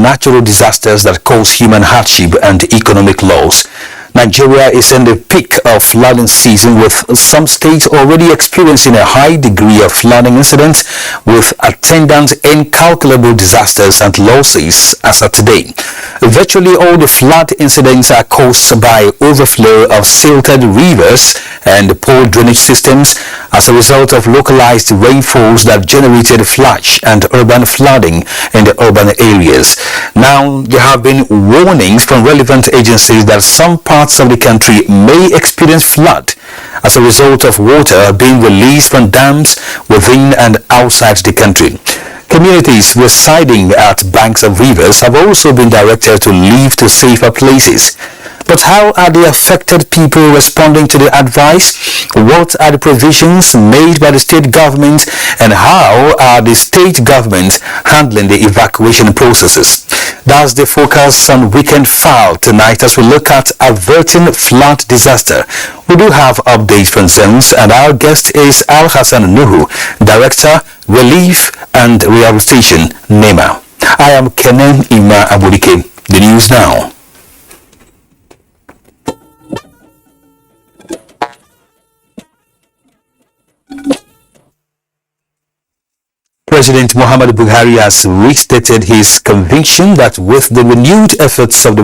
natural disasters that cause human hardship and economic loss. Nigeria is in the peak of flooding season, with some states already experiencing a high degree of flooding incidents with attendant incalculable disasters and losses as of today. Virtually all the flood incidents are caused by overflow of silted rivers and poor drainage systems as a result of localized rainfalls that generated flash and urban flooding in the urban areas. Now, there have been warnings from relevant agencies that some parts of the country may experience flood as a result of water being released from dams within and outside the country. Communities residing at banks of rivers have also been directed to leave to safer places. But how are the affected people responding to the advice? What are the provisions made by the state government, and how are the state governments handling the evacuation processes? That's the focus on Weekend File tonight as we look at averting flood disaster. We do have updates from Census, and our guest is Al Hassan Nuhu, Director, Relief and Rehabilitation, NEMA. I am Kenan Ima Abudike. The news now. President Muhammadu Buhari has restated his conviction that with the renewed efforts of the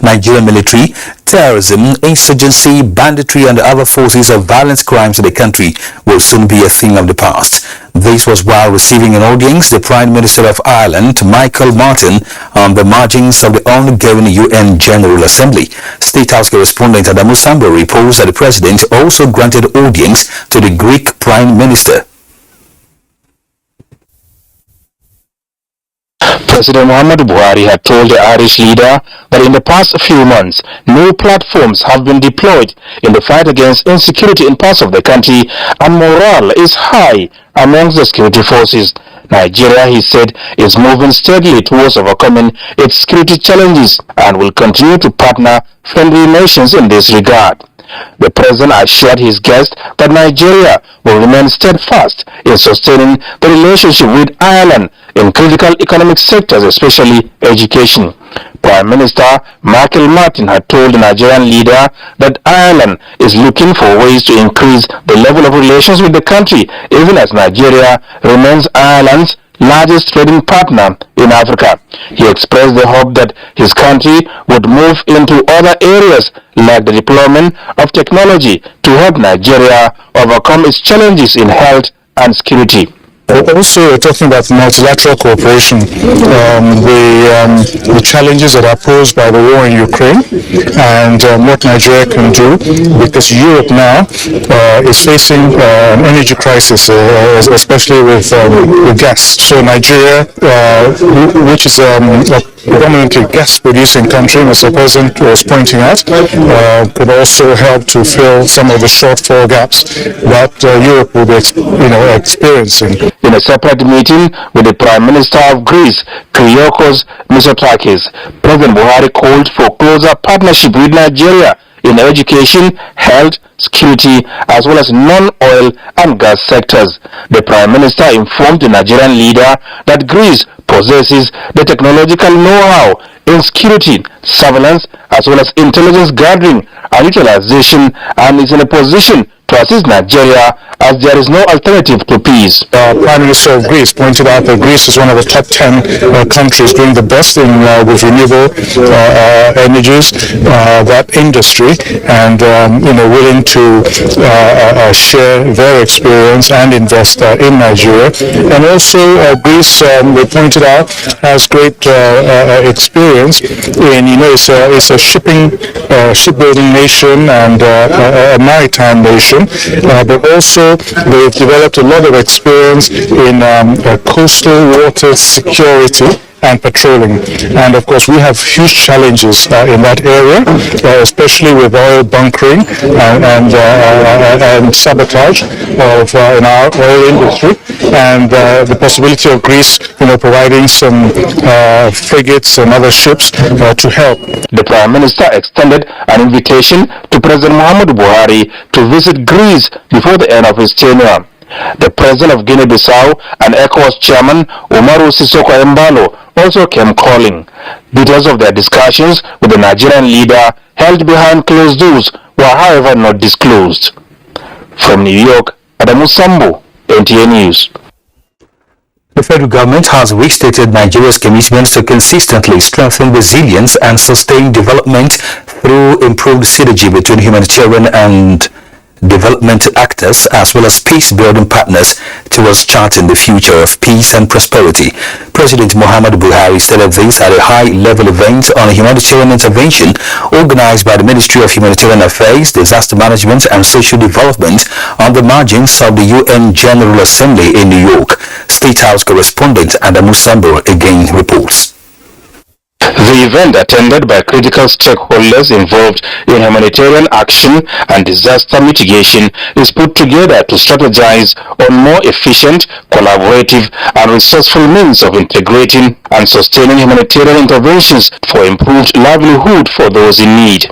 Nigerian military, terrorism, insurgency, banditry and other forces of violent crimes in the country will soon be a thing of the past. This was while receiving an audience the Prime Minister of Ireland, Michael Martin, on the margins of the ongoing UN General Assembly. State House correspondent Adamu Sambo reports that the President also granted audience to the Greek Prime Minister. President Muhammadu Buhari had told the Irish leader that in the past few months, new platforms have been deployed in the fight against insecurity in parts of the country, and morale is high amongst the security forces. Nigeria, he said, is moving steadily towards overcoming its security challenges and will continue to partner friendly nations in this regard. The president assured his guest that Nigeria will remain steadfast in sustaining the relationship with Ireland in critical economic sectors, especially education. Prime Minister Michael Martin had told the Nigerian leader that Ireland is looking for ways to increase the level of relations with the country, even as Nigeria remains Ireland's largest trading partner in Africa. He expressed the hope that his country would move into other areas like the deployment of technology to help Nigeria overcome its challenges in health and security. Also, talking about multilateral cooperation, the challenges that are posed by the war in Ukraine and what Nigeria can do, because Europe now is facing an energy crisis, especially with gas. So Nigeria, which is a predominantly gas-producing country, Mr. President was pointing out, could also help to fill some of the shortfall gaps that Europe will be experiencing. In a separate meeting with the Prime Minister of Greece, Kyriakos Mitsotakis, President Buhari called for closer partnership with Nigeria in education, health, security, as well as non-oil and gas sectors. The Prime Minister informed the Nigerian leader that Greece possesses the technological know-how in security, surveillance, as well as intelligence gathering and utilization, and is in a position to assist Nigeria as there is no alternative to peace. Prime Minister of Greece pointed out that Greece is one of the top 10 countries doing the best in with renewable energies, that industry, and willing to share their experience and invest in Nigeria. And also Greece, they pointed out, has great experience in, it's a shipbuilding nation and a maritime nation, but also they've developed a lot of experience in coastal water security and patrolling. And of course we have huge challenges in that area, especially with oil bunkering and sabotage in our oil industry, and the possibility of Greece providing some frigates and other ships to help. The Prime Minister extended an invitation to President Muhammadu Buhari to visit Greece before the end of his tenure. The president of Guinea-Bissau and ECOWAS chairman Umaru Sissoko Embalo also came calling. Details of their discussions with the Nigerian leader held behind closed doors were however not disclosed. From New York, Adamu Sambo, NTA News. The federal government has restated Nigeria's commitment to consistently strengthen resilience and sustain development through improved synergy between humanitarian and development actors as well as peace-building partners towards charting the future of peace and prosperity. President Muhammadu Buhari said of this at a high-level event on humanitarian intervention organized by the Ministry of Humanitarian Affairs, Disaster Management and Social Development on the margins of the UN General Assembly in New York. State House correspondent Adamu Sambo again reports. The event, attended by critical stakeholders involved in humanitarian action and disaster mitigation, is put together to strategize on more efficient, collaborative and resourceful means of integrating and sustaining humanitarian interventions for improved livelihood for those in need.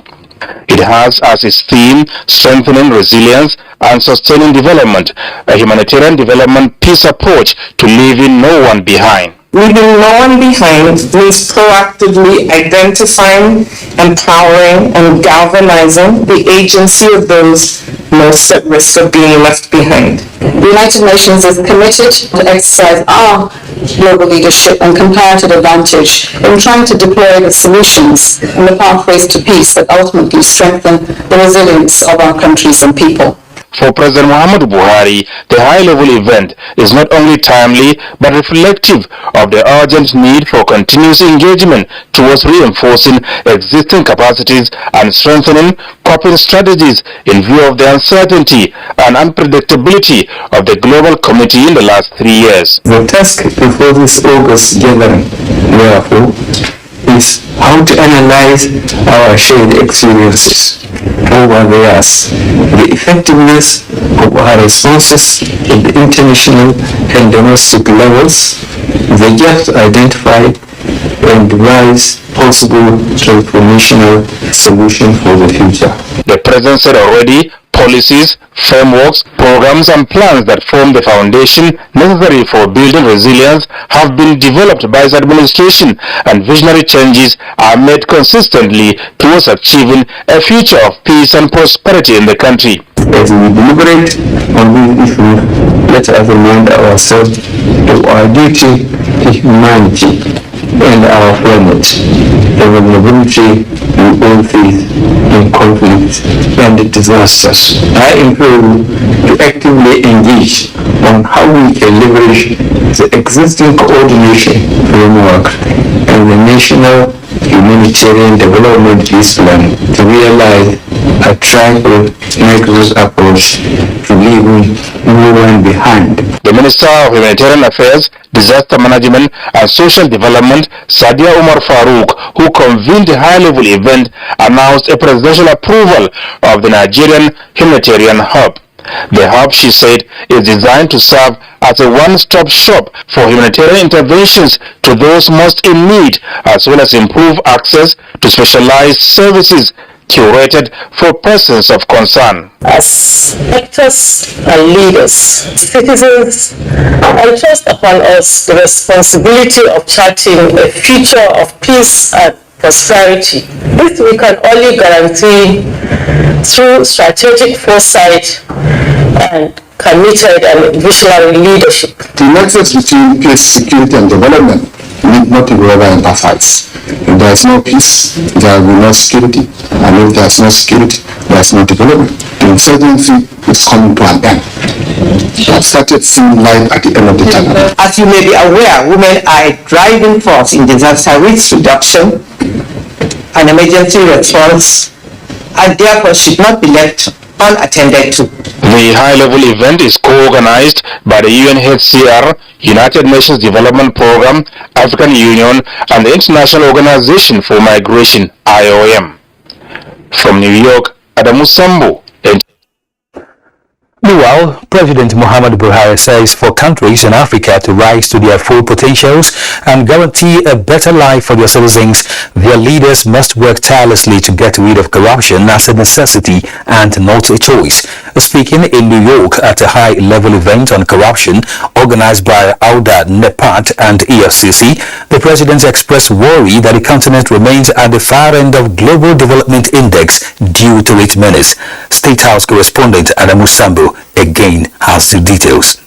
It has as its theme strengthening resilience and sustaining development, a humanitarian development peace approach to leaving no one behind. Leaving no one behind means proactively identifying, empowering, and galvanizing the agency of those most at risk of being left behind. The United Nations is committed to exercise our global leadership and comparative advantage in trying to deploy the solutions and the pathways to peace that ultimately strengthen the resilience of our countries and people. For President Muhammadu Buhari, the high-level event is not only timely but reflective of the urgent need for continuous engagement towards reinforcing existing capacities and strengthening coping strategies in view of the uncertainty and unpredictability of the global community in the last 3 years. The task before this August gathering, therefore, is how to analyze our shared experiences over the years, the effectiveness of our responses at the international and domestic levels, the gaps identified, and devise possible transformational solutions for the future. The President said already policies, frameworks, programs and plans that form the foundation necessary for building resilience have been developed by his administration, and visionary changes are made consistently towards achieving a future of peace and prosperity in the country. As we deliberate on these issues, let us remind ourselves of our duty to humanity and our planet, the vulnerability we all face in conflicts and disasters. I implore you to actively engage on how we can leverage the existing coordination framework and the National Humanitarian Development Peace Plan to realize a triple nexus approach to leaving no one behind. The Minister of Humanitarian Affairs, Disaster Management and Social Development, Sadia Umar Farouk, who convened the high-level event, announced a presidential approval of the Nigerian Humanitarian Hub. The hub, she said, is designed to serve as a one-stop shop for humanitarian interventions to those most in need, as well as improve access to specialized services curated for persons of concern. As actors and leaders, citizens entrust upon us the responsibility of charting a future of peace and prosperity. This we can only guarantee through strategic foresight and committed and visionary leadership. The nexus between peace, security and development need not be rubber and fights. If there is no peace, there will be no security, and if there is no security, there is no development. The insurgency is coming to an end. We have started seeing light at the end of the tunnel. As you may be aware, women are a driving force in disaster risk reduction and emergency response, and therefore should not be left unattended to. The high-level event is co-organized by the UNHCR, United Nations Development Programme, African Union, and the International Organization for Migration, IOM. From New York, Adamu Sambo. Meanwhile, President Muhammadu Buhari says for countries in Africa to rise to their full potentials and guarantee a better life for their citizens, their leaders must work tirelessly to get rid of corruption as a necessity and not a choice. Speaking in New York at a high-level event on corruption organized by AUDA, NEPAD and EFCC, the president expressed worry that the continent remains at the far end of Global Development Index due to its menace. State House correspondent Adamu Sambo again has the details.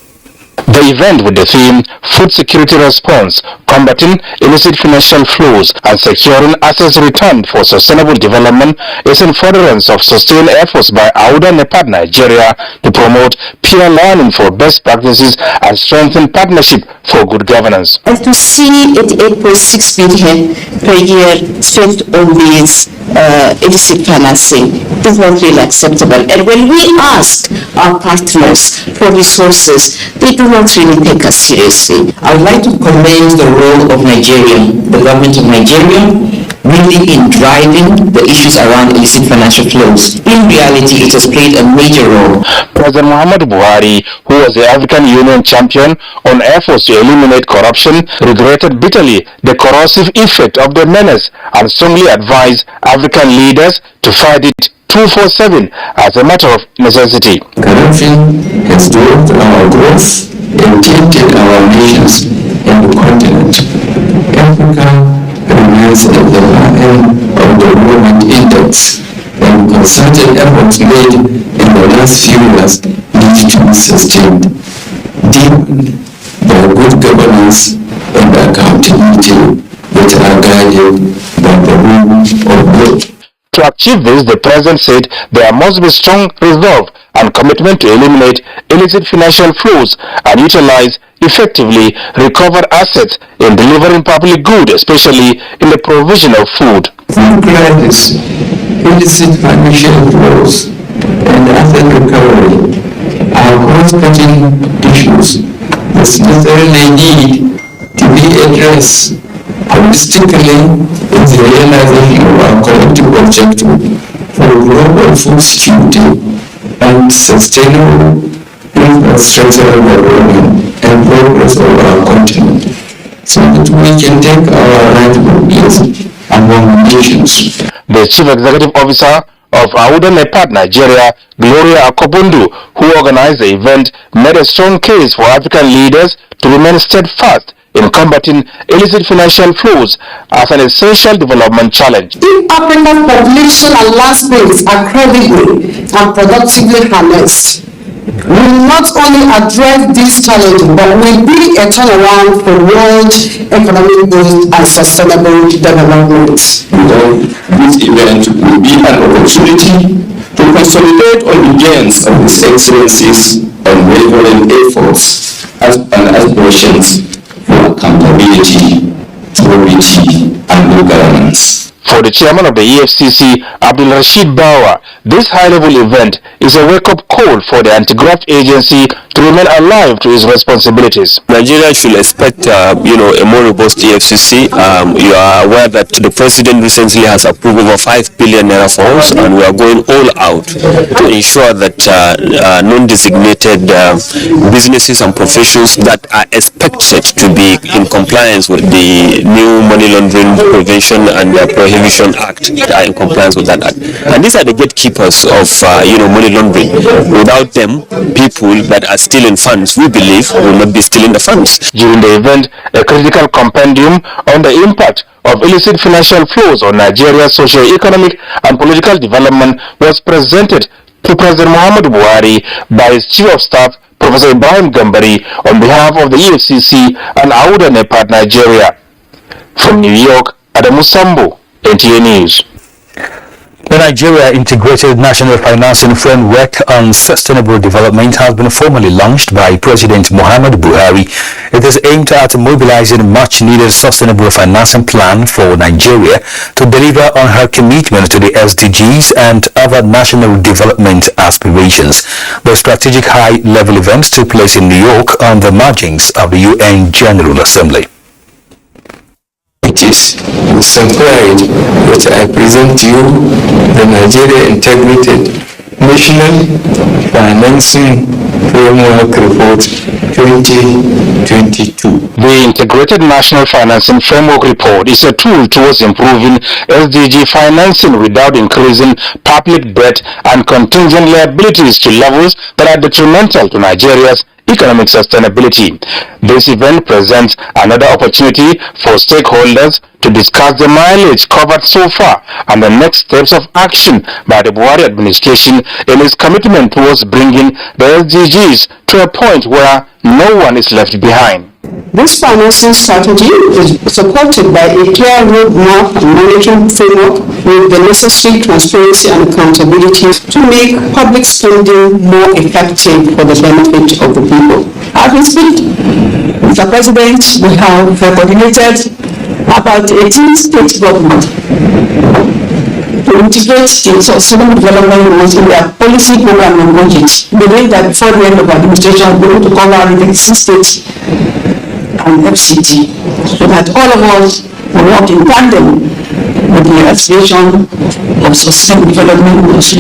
The event with the theme Food Security Response, Combating Illicit Financial Flows and Securing Assets Returned for Sustainable Development is in furtherance of sustained efforts by AUDA NEPAD Nigeria to promote peer learning for best practices and strengthen partnership for good governance. And to see 88.6 billion per year spent on these illicit financing is not really acceptable. And when we ask our partners for resources, they do not really take us seriously. I would like to commend the role of Nigeria, the government of Nigeria, really in driving the issues around illicit financial flows. In reality, it has played a major role. President Muhammadu Buhari, who was the African Union champion on efforts to eliminate corruption, regretted bitterly the corrosive effect of the menace and strongly advised African leaders to fight it 24/7 as a matter of necessity. Corruption has dwarfed our growth and tainted our nations and the continent. Africa remains at the high end of the Development Index, and concerted efforts made in the last few years need to be sustained, deepened by good governance and accountability that are guided by the rule of law. To achieve this, the president said there must be strong resolve and commitment to eliminate illicit financial flows and utilize effectively recovered assets in delivering public good, especially in the provision of food. Food crisis, illicit financial flows, and asset recovery are cross-cutting issues that necessarily need to be addressed holistically in the realization of our collective objective for global food security and sustainable infrastructural development and progress of our continent, so that we can take our rightful place among nations. The Chief Executive Officer of AUDA NEPAD Nigeria, Gloria Akobundu, who organized the event, made a strong case for African leaders to remain steadfast in combating illicit financial flows as an essential development challenge. If Africa's population and land space are credibly and productively harnessed, we will not only address these challenges, but will be a turnaround for world economic growth and sustainable development. This event will be an opportunity to consolidate on the gains of His Excellency's unwavering efforts and aspirations for accountability, probity, and good governance. For the chairman of the EFCC, Abdul Rashid Bawa, this high-level event is a wake-up call for the anti-graft agency to remain alive to its responsibilities. Nigeria should expect, a more robust EFCC. You are aware that the president recently has approved over 5 billion naira funds, and we are going all out to ensure that non-designated businesses and professions that are expected to be in compliance with the new Money Laundering Prevention and Prohibition Act are in compliance with that act. And these are the gatekeepers of money laundering. Without them, people that are stealing funds, we believe, will not be stealing the funds. During the event, a critical compendium on the impact of illicit financial flows on Nigeria's socio-economic and political development was presented to President Muhammadu Buhari by his Chief of Staff, Professor Ibrahim Gambari, on behalf of the EFCC and AUDA NEPAD Nigeria. From New York, Adamu Sambo, NTA News. The Nigeria Integrated National Financing Framework on Sustainable Development has been formally launched by President Muhammadu Buhari. It is aimed at mobilizing much-needed sustainable financing plan for Nigeria to deliver on her commitment to the SDGs and other national development aspirations. The strategic high-level event took place in New York on the margins of the UN General Assembly. It is with some pride that I present to you the Nigeria Integrated National Financing Framework Report 2022. The Integrated National Financing Framework Report is a tool towards improving SDG financing without increasing public debt and contingent liabilities to levels that are detrimental to Nigeria's economic sustainability. This event presents another opportunity for stakeholders to discuss the mileage covered so far and the next steps of action by the Buhari administration in its commitment towards bringing the SDGs to a point where no one is left behind. This financing strategy is supported by a clear roadmap and monitoring framework with the necessary transparency and accountability to make public spending more effective for the benefit of the people. As we speak, Mr. President, we have coordinated about 18 state governments to integrate the sustainable development goals in their policy program and budget. We believe that before the end of administration, we're going to cover the 6 states and FCT, so that all of us will work in tandem with the aspiration of sustainable development goals.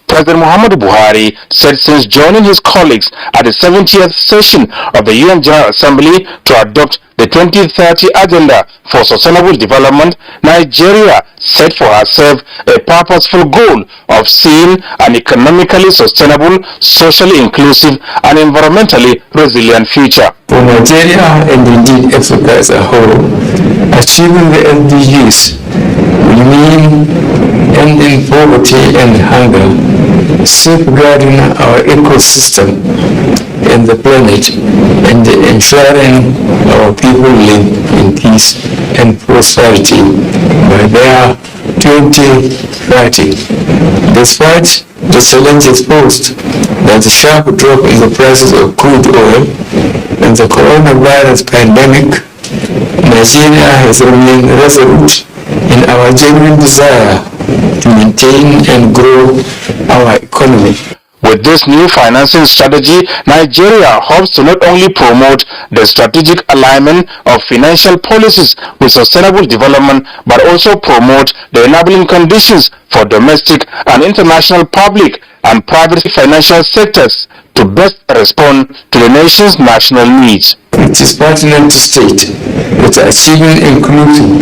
President Muhammadu Buhari said since joining his colleagues at the 70th session of the UN General Assembly to adopt the 2030 Agenda for Sustainable Development, Nigeria set for herself a purposeful goal of seeing an economically sustainable, socially inclusive, and environmentally resilient future. For Nigeria and indeed Africa as a whole, achieving the SDGs will mean ending poverty and hunger, safeguarding our ecosystem and the planet, and ensuring our people live in peace and prosperity by their 2030. Despite the challenges posed by the sharp drop in the prices of crude oil and the coronavirus pandemic, Nigeria has remained resolute in our genuine desire to maintain and grow our economy. With this new financing strategy, Nigeria hopes to not only promote the strategic alignment of financial policies with sustainable development, but also promote the enabling conditions for domestic and international public and private financial sectors to best respond to the nation's national needs. It is pertinent to state that achieving inclusive,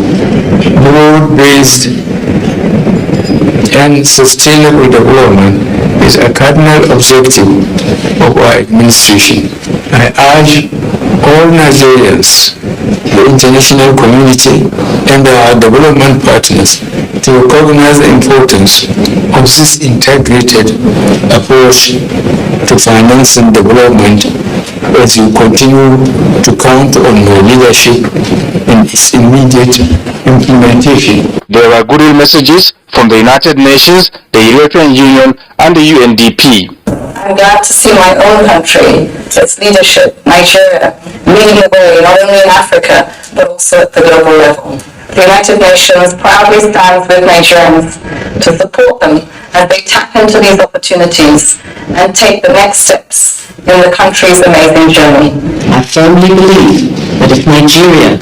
broad-based and sustainable development is a cardinal objective of our administration. I urge all Nigerians, the international community, and our development partners to recognize the importance of this integrated approach to financing development as you continue to count on your leadership in its immediate implementation. There were goodwill messages from the United Nations, the European Union, and the UNDP. I'm glad to see my own country, its leadership, Nigeria, leading the way not only in Africa, but also at the global level. The United Nations proudly stands with Nigerians to support them as they tap into these opportunities and take the next steps in the country's amazing journey. I firmly believe that if Nigeria,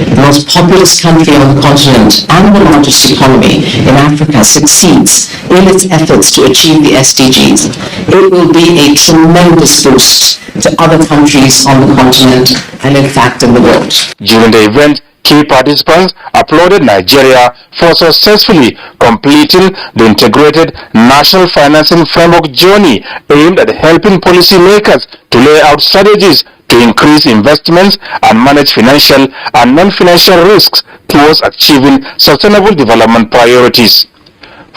the most populous country on the continent and the largest economy in Africa, succeeds in its efforts to achieve the SDGs, it will be a tremendous boost to other countries on the continent and in fact in the world. During the event, key participants applauded Nigeria for successfully completing the Integrated National Financing Framework journey aimed at helping policymakers to lay out strategies to increase investments and manage financial and non-financial risks towards achieving sustainable development priorities.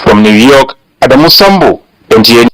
From New York, Adamu Sambo, NTA.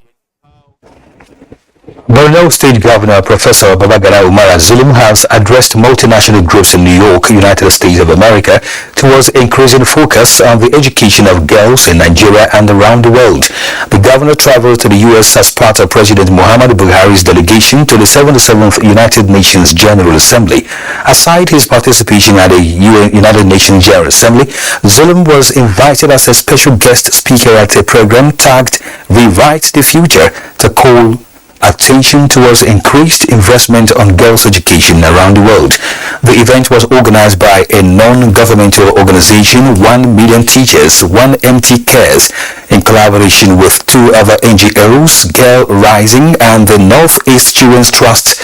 Borno State Governor Professor Babagana Umar Zulum has addressed multinational groups in New York, United States of America, towards increasing focus on the education of girls in Nigeria and around the world. The governor traveled to the U.S. as part of President Muhammadu Buhari's delegation to the 77th United Nations General Assembly. Aside his participation at the United Nations General Assembly, Zulum was invited as a special guest speaker at a program tagged Rewrite the Future to call attention towards increased investment on girls' education around the world. The event was organized by a non-governmental organization, 1 Million Teachers, 1 MT Cares, in collaboration with 2 other NGOs, Girl Rising and the Northeast Children's Trust.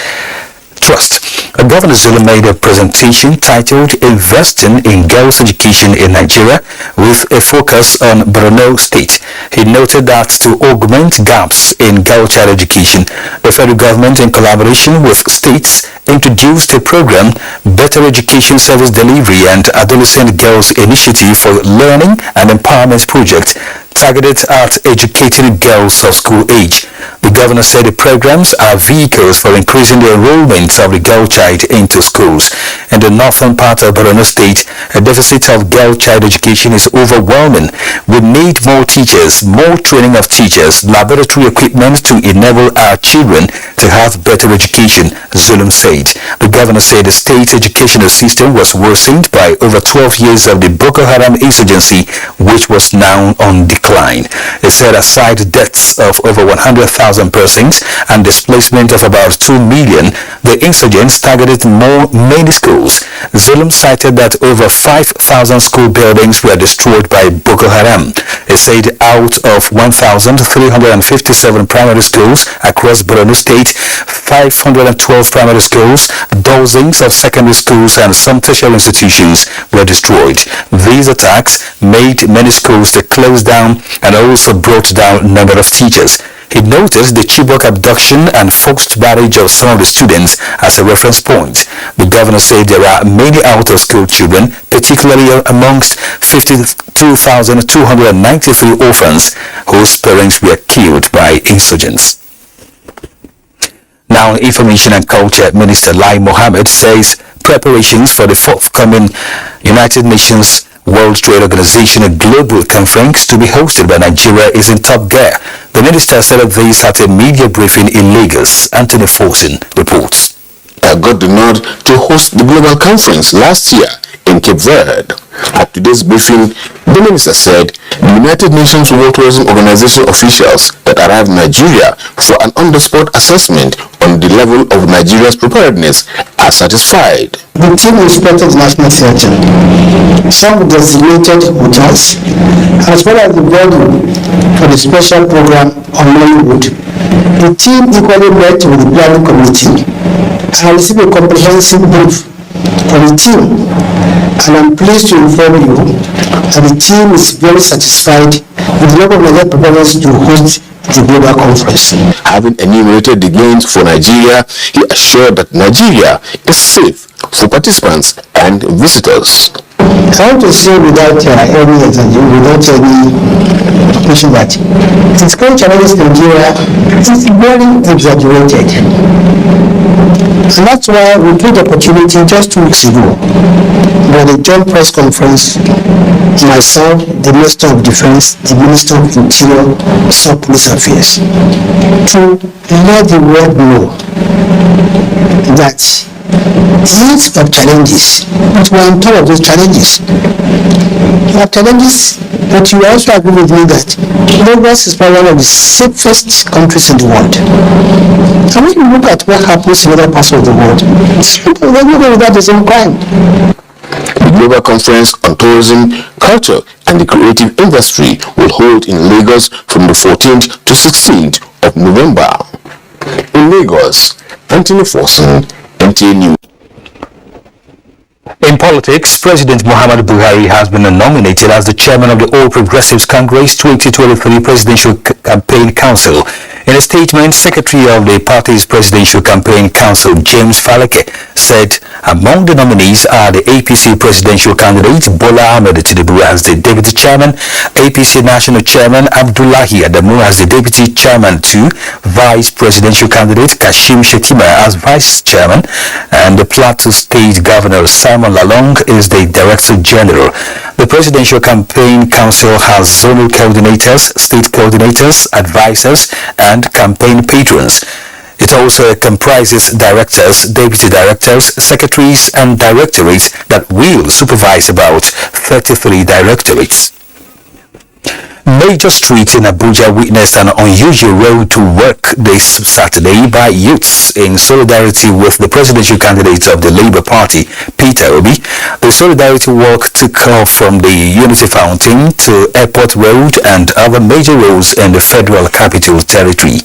Governor Zulum made a presentation titled Investing in Girls' Education in Nigeria with a focus on Borno State. He noted that to augment gaps in girl-child education, the federal government, in collaboration with states, introduced a program, Better Education Service Delivery and Adolescent Girls Initiative for Learning and Empowerment Project, targeted at educating girls of school age. The governor said the programs are vehicles for increasing the enrollment of the girl child into schools. In the northern part of Borno State, a deficit of girl child education is overwhelming. We need more teachers, more training of teachers, laboratory equipment to enable our children to have better education, Zulum said. The governor said the state educational system was worsened by over 12 years of the Boko Haram insurgency, which was now on decline. He said aside deaths of over 100,000 persons and displacement of about 2 million, the insurgents targeted many schools. Zulum cited that over 5,000 school buildings were destroyed by Boko Haram. He said out of 1,357 primary schools across Borno State, 512 primary schools, dozens of secondary schools and some tertiary institutions were destroyed. These attacks made many schools to close down and also brought down a number of teachers. He noted the Chibok abduction and forced marriage of some of the students as a reference point. The governor said there are many out-of-school children, particularly amongst 52,293 orphans whose parents were killed by insurgents. Now, Information and Culture Minister Lai Mohammed says preparations for the forthcoming United Nations World Trade Organization, a global conference to be hosted by Nigeria, is in top gear. The minister said of this at a media briefing in Lagos. Anthony Forson reports. I got the nod to host the global conference last year in Cape Verde. At today's briefing, the minister said the United Nations World Tourism Organization officials that arrived in Nigeria for an on-the-spot assessment on the level of Nigeria's preparedness are satisfied. The team inspected the National Theatre, some designated hotels, as well as the venue for the special program on Nollywood. The team equally met with the planning committee and received a comprehensive brief from the team. And I'm pleased to inform you that the team is very satisfied with the level of Nigeria preparedness to host the global conference. Having enumerated the gains for Nigeria, he assured that Nigeria is safe for participants and visitors. I want to say without any question that the current challenges in Nigeria is very exaggerated. And that's why we took the opportunity just 2 weeks ago by the joint press conference, myself, the Minister of Defense, the Minister of Interior, Sub Police Affairs, to let the world know that lots of challenges, but we're on top of those challenges. We have challenges, but you also agree with me that Lagos is probably one of the safest countries in the world. And when you look at what happens in other parts of the world, that is some crime. The global conference on tourism, culture, and the creative industry will hold in Lagos from the 14th to 16th of November. In Lagos, Anthony Forson, NTA News. In politics, President Muhammadu Buhari has been nominated as the chairman of the All Progressives Congress 2023 Presidential Campaign Council. In a statement, Secretary of the party's Presidential Campaign Council, James Faleke, said among the nominees are the APC presidential candidate Bola Ahmed Tinubu as the deputy chairman, APC national chairman Abdullahi Adamu as the deputy chairman too, vice presidential candidate Kashim Shettima as vice chairman, and the Plateau State Governor Simon Lalong is the director general. The Presidential Campaign Council has zonal coordinators, state coordinators, advisors, and campaign patrons. It also comprises directors, deputy directors, secretaries, and directorates that will supervise about 33 directorates. Major streets in Abuja witnessed an unusual road to work this Saturday by youths in solidarity with the presidential candidate of the Labour Party, Peter Obi. The solidarity walk took off from the Unity Fountain to Airport Road and other major roads in the Federal Capital Territory.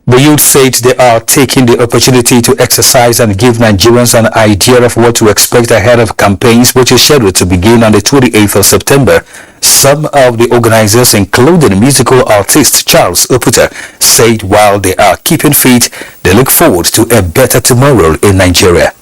The youth said they are taking the opportunity to exercise and give Nigerians an idea of what to expect ahead of campaigns, which is scheduled to begin on the 28th of September. Some of the organizers, including musical artist Charles Oputa, said while they are keeping fit, they look forward to a better tomorrow in Nigeria.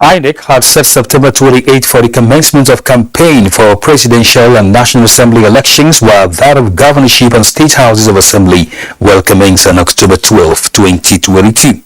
INEC had set September 28 for the commencement of campaign for presidential and National Assembly elections, while that of governorship and state houses of assembly will commence on October 12, 2022.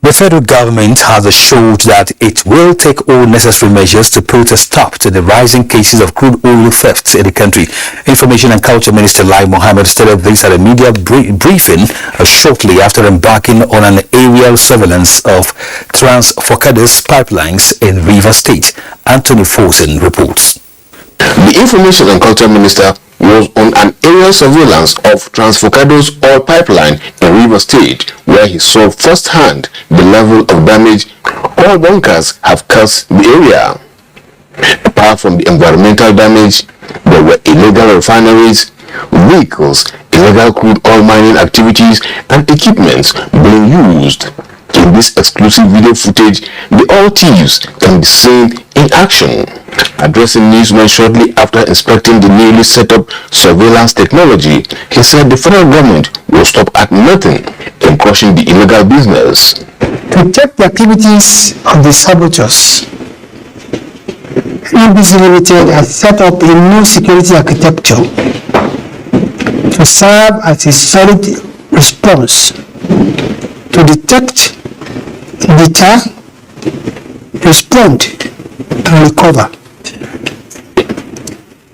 The federal government has assured that it will take all necessary measures to put a stop to the rising cases of crude oil theft in the country. Information and Culture Minister Lai Mohammed stated this at a media briefing shortly after embarking on an aerial surveillance of Trans-Forcados pipelines in Rivers State. Anthony Forsen reports. The Information and Culture Minister was on an aerial surveillance of Trans-Forcados oil pipeline in Rivers State, where he saw firsthand the level of damage oil bunkers have caused the area. Apart from the environmental damage, there were illegal refineries, vehicles, illegal crude oil mining activities, and equipment being used. In this exclusive video footage, the oil thieves can be seen in action. Addressing newsmen shortly after inspecting the newly set up surveillance technology, he said the federal government will stop at nothing in crushing the illegal business. To check the activities of the saboteurs, NBC Limited has set up a new security architecture to serve as a solid response to detect, deter, respond, and recover.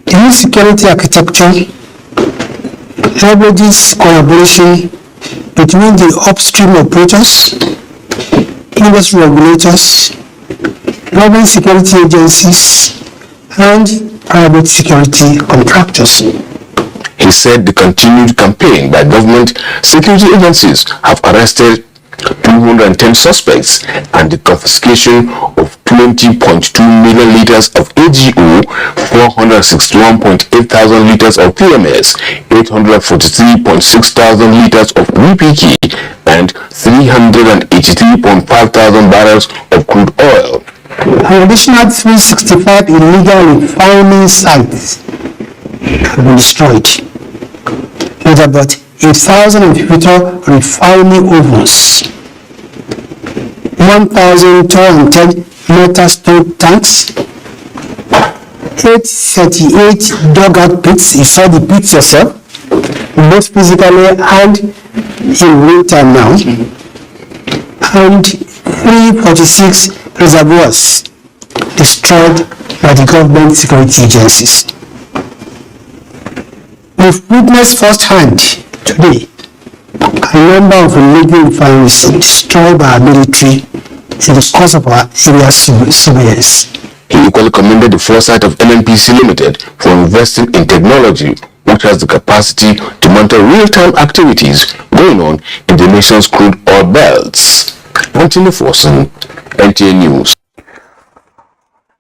The new security architecture leverages collaboration between the upstream operators, industry regulators, government security agencies, and private security contractors. He said the continued campaign by government security agencies have arrested 210 suspects and the confiscation of 20.2 million liters of AGO, 461.8 thousand liters of PMS, 843.6 thousand liters of VPK, and 383.5 thousand barrels of crude oil. An additional 365 illegal refining sites have been destroyed, with about 8,052 refining ovens, 1,210 metal stove tanks, 838 dugout pits, you saw the pits yourself, both physically and in real time now, and 346 reservoirs destroyed by the government security agencies. We've witnessed firsthand today a number of illegal refineries destroyed by our military in the course of our area surveillance. He equally commended the foresight of NNPC Limited for investing in technology which has the capacity to monitor real-time activities going on in the nation's crude oil belts. Anthony Forsen, NTA News.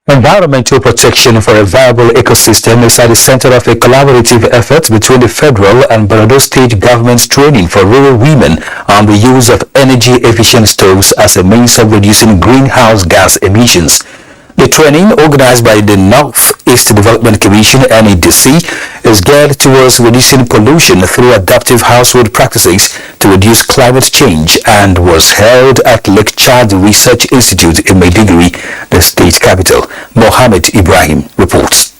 Environmental protection for a viable ecosystem is at the center of a collaborative effort between the federal and Borno state governments training for rural women on the use of energy-efficient stoves as a means of reducing greenhouse gas emissions. The training, organized by the Northeast Development Commission (NEDC), is geared towards reducing pollution through adaptive household practices to reduce climate change and was held at Lake Chad Research Institute in Maiduguri, the state capital. Mohammed Ibrahim reports.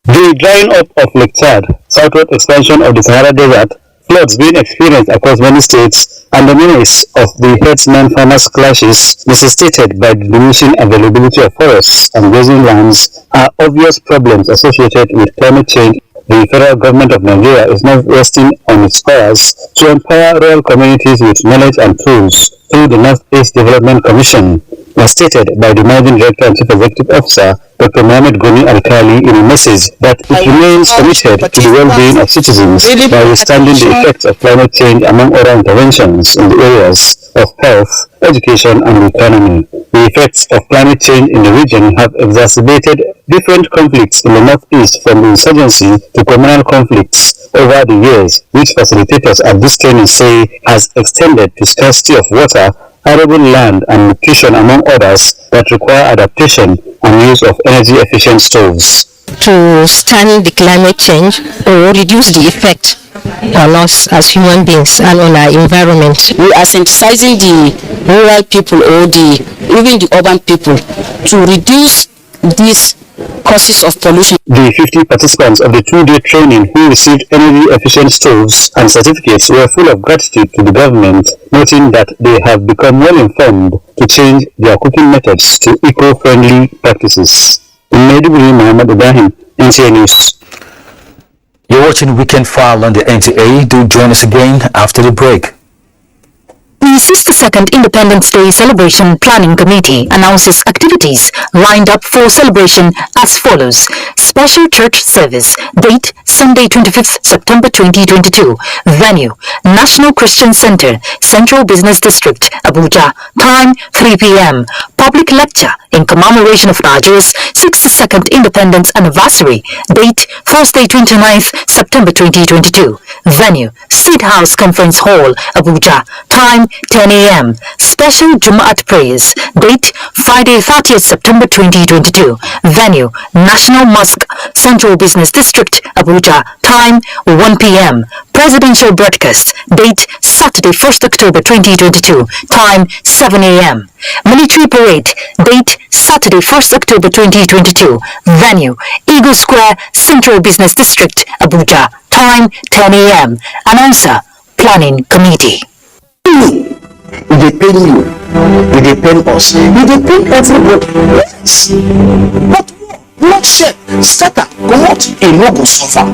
The drying up of Lake Chad, southward expansion of the Sahara Desert, floods being experienced across many states, and the menace of the herdsman-farmers clashes necessitated by the diminishing availability of forests and grazing lands are obvious problems associated with climate change. The federal government of Nigeria is now resting on its powers to empower rural communities with knowledge and tools through the Northeast Development Commission, as stated by the Managing Director and Chief Executive Officer, Dr. Mohamed Goni Alkali, in a message that it remains committed to the well-being of citizens by withstanding the effects of climate change, among other interventions in the areas of health, education, and the economy. The effects of climate change in the region have exacerbated different conflicts in the Northeast, from insurgency to communal conflicts over the years, which facilitators at this training say has extended to scarcity of water, arable land, and nutrition, among others, that require adaptation and use of energy-efficient stoves. To stand the climate change or reduce the effect on us as human beings and on our environment, we are sensitizing the rural people or even the urban people to reduce these causes of pollution. The 50 participants of the two-day training who received energy-efficient stoves and certificates were full of gratitude to the government, noting that they have become well-informed to change their cooking methods to eco-friendly practices. In Maiduguri, Mohammed Ibrahim, NTA News. You're watching Weekend File on the NTA. Do join us again after the break. The 62nd Independence Day Celebration Planning Committee announces activities lined up for celebration as follows. Special church service. Date Sunday 25th September 2022. Venue National Christian Center, Central Business District, Abuja. Time 3 p.m. Public lecture in commemoration of Nigeria's 62nd Independence Anniversary. Date Thursday 29th September 2022. Venue State House Conference Hall, Abuja. Time 10 a.m. Special Jumu'at prayers. Date Friday 30th September 2022. Venue National Mosque, Central Business District, Abuja. Time 1 p.m. Presidential broadcast. Date Saturday 1st October 2022. Time 7 a.m. Military parade. Date Saturday 1st October 2022. Venue Eagle Square, Central Business District, Abuja. Time 10 a.m. Announcer Planning Committee. They pay you, they pay us, they pay everybody. Yes, but bloodshed, scatter, come out, a no go suffer.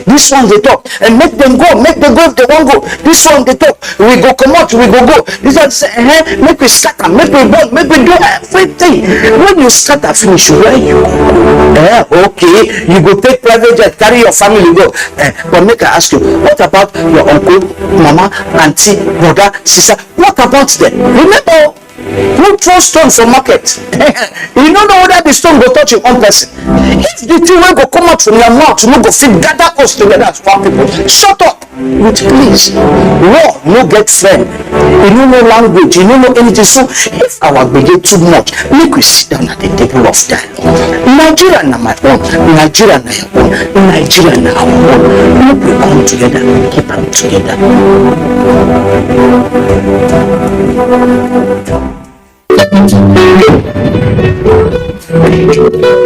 This one they talk, and make them go if they won't go. This one they talk, we go come out, we go. This one say, make we scatter, make we burn, make we do everything. When you scatter finish, where you go? Okay, you go take private jet, carry your family go. But make I ask you, what about your uncle, mama, auntie, brother, sister? What about them? Remember, who throw stone for market? You don't know whether the stone go touch your own person. If the thing will go come out from your mouth, you no go fit gather us together as one people. Shut up with please. War no get friend. You don't know language, you don't know anything. So if our brigade too much, make we sit down at the table of dialogue. Nigeria na my own, Nigeria na your own, Nigeria na our own. Make we come together, keep them together.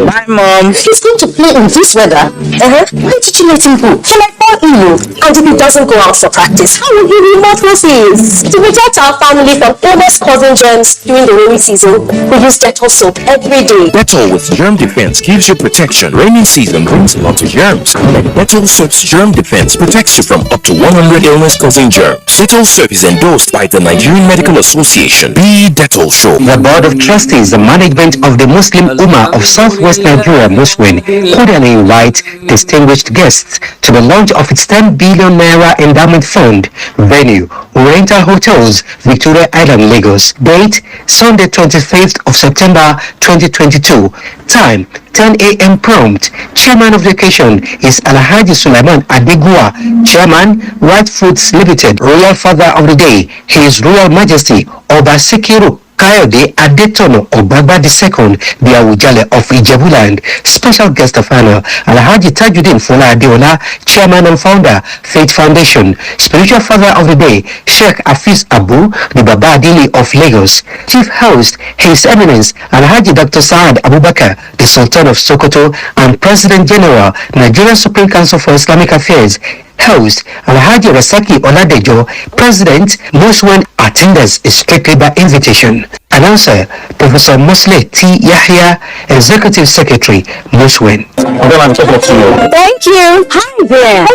My mom. He's going to play in this weather. Why did you let him go? He might fall ill. And if he doesn't go out for practice, how will he remote losses? To protect our family from illness causing germs during the rainy season, we use Dettol soap every day. Dettol with Germ Defense gives you protection. Rainy season brings a lot of germs. And Dettol soap's Germ Defense protects you from up to 100 illness causing germs. Dettol soap is endorsed by the Nigerian Medical Association. Be Dettol soap. The Board of Trustees, the management of the Muslim Ummah of Southwest Nigeria, Muswin, cordially invite distinguished guests to the launch of its 10 billion naira endowment fund. Venue Oriental Hotels, Victoria Island, Lagos. Date Sunday 25th of September 2022. Time 10 a.m. prompt. Chairman of the occasion is Alhaji Sulaiman Adegua, Chairman, White Foods Limited. Royal Father of the Day, His Royal Majesty Oba Sikiru Kayode Adetono Ogbagba II, the Awujale of Ijebuland. Special guest of honor, Alhaji Tajuddin Fola Adeola, chairman and founder, Faith Foundation. Spiritual father of the day, Sheikh Hafiz Abu, the Baba Adili of Lagos. Chief host, His Eminence Alhaji Dr. Saad Abubakar, the Sultan of Sokoto and President General, Nigerian Supreme Council for Islamic Affairs. Host Alhaji Rasaki Oladejo, President. Most when attendance is strictly by invitation. Announcer Professor Musle T. Yahya, Executive Secretary, Muswin. Thank you. Hi there.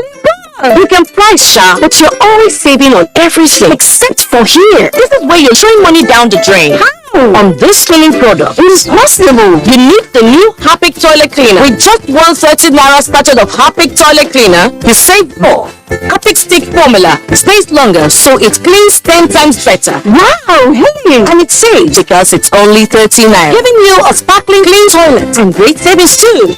You can price shop, but you're always saving on everything except for here. This is where you're throwing money down the drain. How? On this cleaning product. It is possible. You need the new Harpic toilet cleaner. With just 130 naira sachet of Harpic toilet cleaner, you save more. Harpic stick formula stays longer, so it cleans 10 times better. Wow, hey! And it's safe because it's only 30 naira, giving you a sparkling clean toilet and great savings too.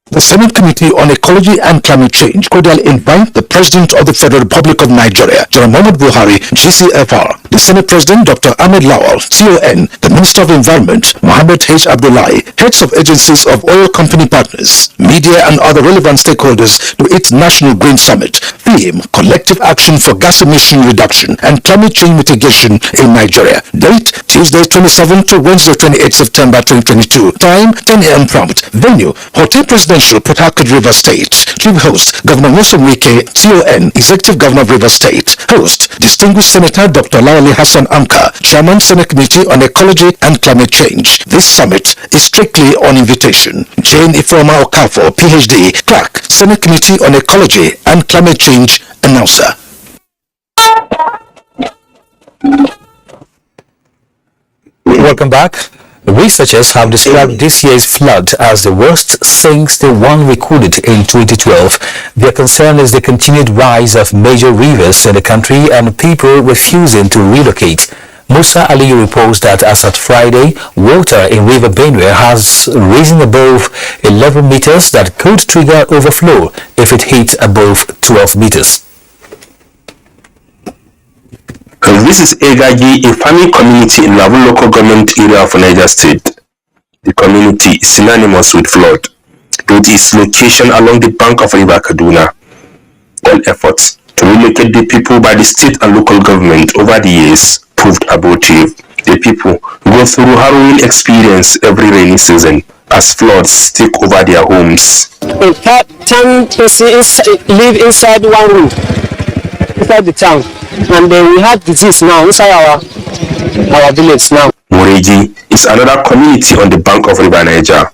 The Senate Committee on Ecology and Climate Change cordially invite the President of the Federal Republic of Nigeria, General Muhammadu Buhari, GCFR, the Senate President Dr. Ahmed Lawal, TON, the Minister of Environment, Mohammed H. Abdullahi, heads of agencies of oil company partners, media and other relevant stakeholders to its National Green Summit. Theme, Collective Action for Gas Emission Reduction and Climate Change Mitigation in Nigeria. Date, Tuesday 27 to Wednesday 28 September 2022. Time, 10 a.m. prompt. Venue, Hotel Presidential, Port Harcourt, River State. Chief host, Governor Nyesom Wike, TON, Executive Governor of River State. Host, Distinguished Senator Dr. Lawali Hassan Amka, Chairman, Senate Committee on Ecology and Climate Change. This summit is strictly on invitation. Jane Ifeoma Okafor, PhD, Clerk, Senate Committee on Ecology and Climate Change, announcer. Welcome back. Researchers have described this year's flood as the worst since the one recorded in 2012. Their concern is the continued rise of major rivers in the country and people refusing to relocate. Musa Ali reports that as at Friday, water in River Benue has risen above 11 meters that could trigger overflow if it hits above 12 meters. This is Egagi, a farming community in Lavu local government area of Niger State. The community is synonymous with flood due to its location along the bank of River Kaduna. All efforts to relocate the people by the state and local government over the years proved abortive. The people go through harrowing experience every rainy season as floods take over their homes. In fact, 10 persons live inside one room, inside the town, and we have disease now inside our village now. Moreji is another community on the bank of River Niger.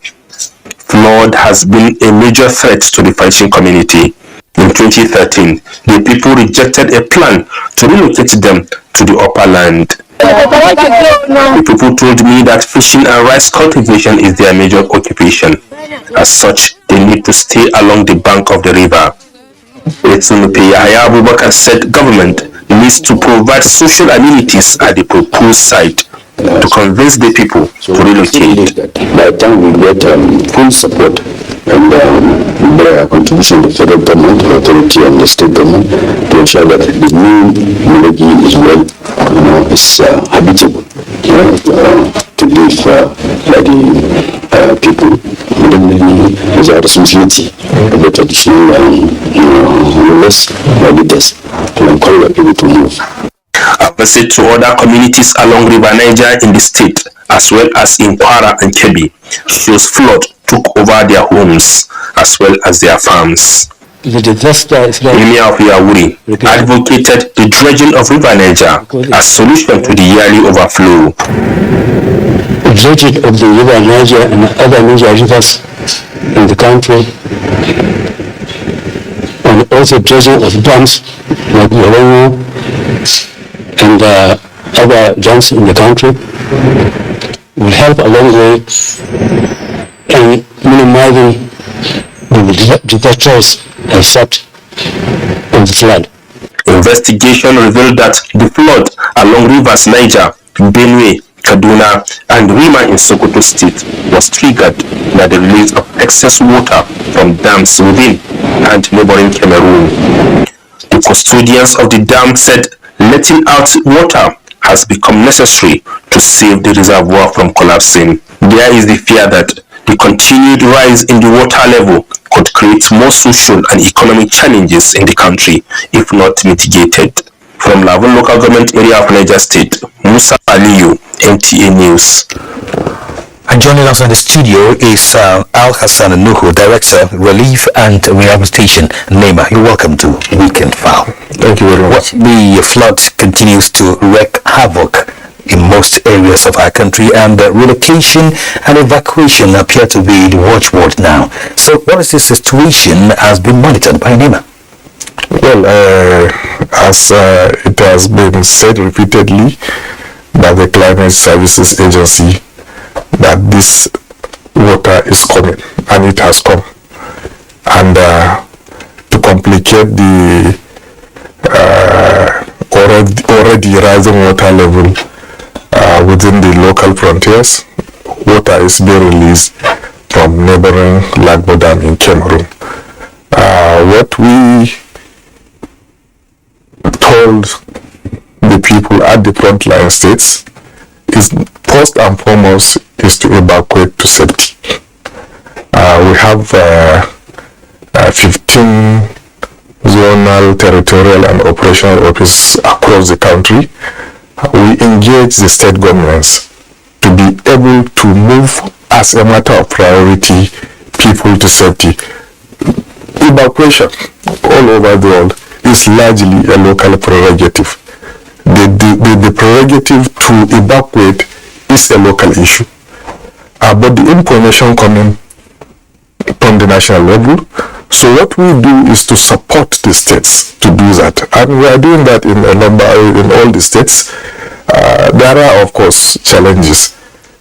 Flood has been a major threat to the fishing community. In 2013, the people rejected a plan to relocate them to the upper land. The people told me that fishing and rice cultivation is their major occupation. As such, they need to stay along the bank of the river. Yahya Abubakar said government needs to provide social amenities at the proposed site to convince the people to relocate. By the time we get full support and the contribution of the federal government, authority, and the state government to ensure that the new Mulegi is well, is habitable to live by the people. Is our responsibility of the traditional rulers or leaders to encourage people to move. Opposite to other communities along River Niger in the state, as well as in Kwara and Kebbi, shows flood took over their homes as well as their farms. The disaster is like Emir of Yawuri advocated the dredging of River Niger as solution to the yearly overflow. The dredging of the River Niger and other major rivers in the country, and also dredging of dams like Yorongo and other dams in the country will help a long way in minimizing the disasters effect of the flood. Investigation revealed that the flood along rivers Niger, Benue, Kaduna, and Rima in Sokoto State was triggered by the release of excess water from dams within and neighboring Cameroon. The custodians of the dam said letting out water has become necessary to save the reservoir from collapsing. There is the fear that the continued rise in the water level could create more social and economic challenges in the country if not mitigated. From Lavon Local Government Area of Niger State, Musa Aliyu, NTA News. And joining us in the studio is Al Hassan Nuhu, Director, Relief and Rehabilitation, NEMA. You're welcome to Weekend File. Thank you very much. The flood continues to wreak havoc in most areas of our country, and relocation and evacuation appear to be the watchword now. So what is the situation has been monitored by NEMA? Well, as it has been said repeatedly by the Climate Services Agency, that this water is coming, and it has come. And to complicate the already rising water level within the local frontiers, water is being released from neighboring Lagbo Dam in Cameroon. What we told the people at the frontline states is first and foremost is to evacuate to safety. We have 15 zonal, territorial and operational offices across the country. We engage the state governments to be able to move as a matter of priority people to safety. Evacuation all over the world is largely a local prerogative. The prerogative to evacuate is a local issue. But the information coming from the national level. So what we do is to support the states to do that. And we are doing that in all the states. There are, of course, challenges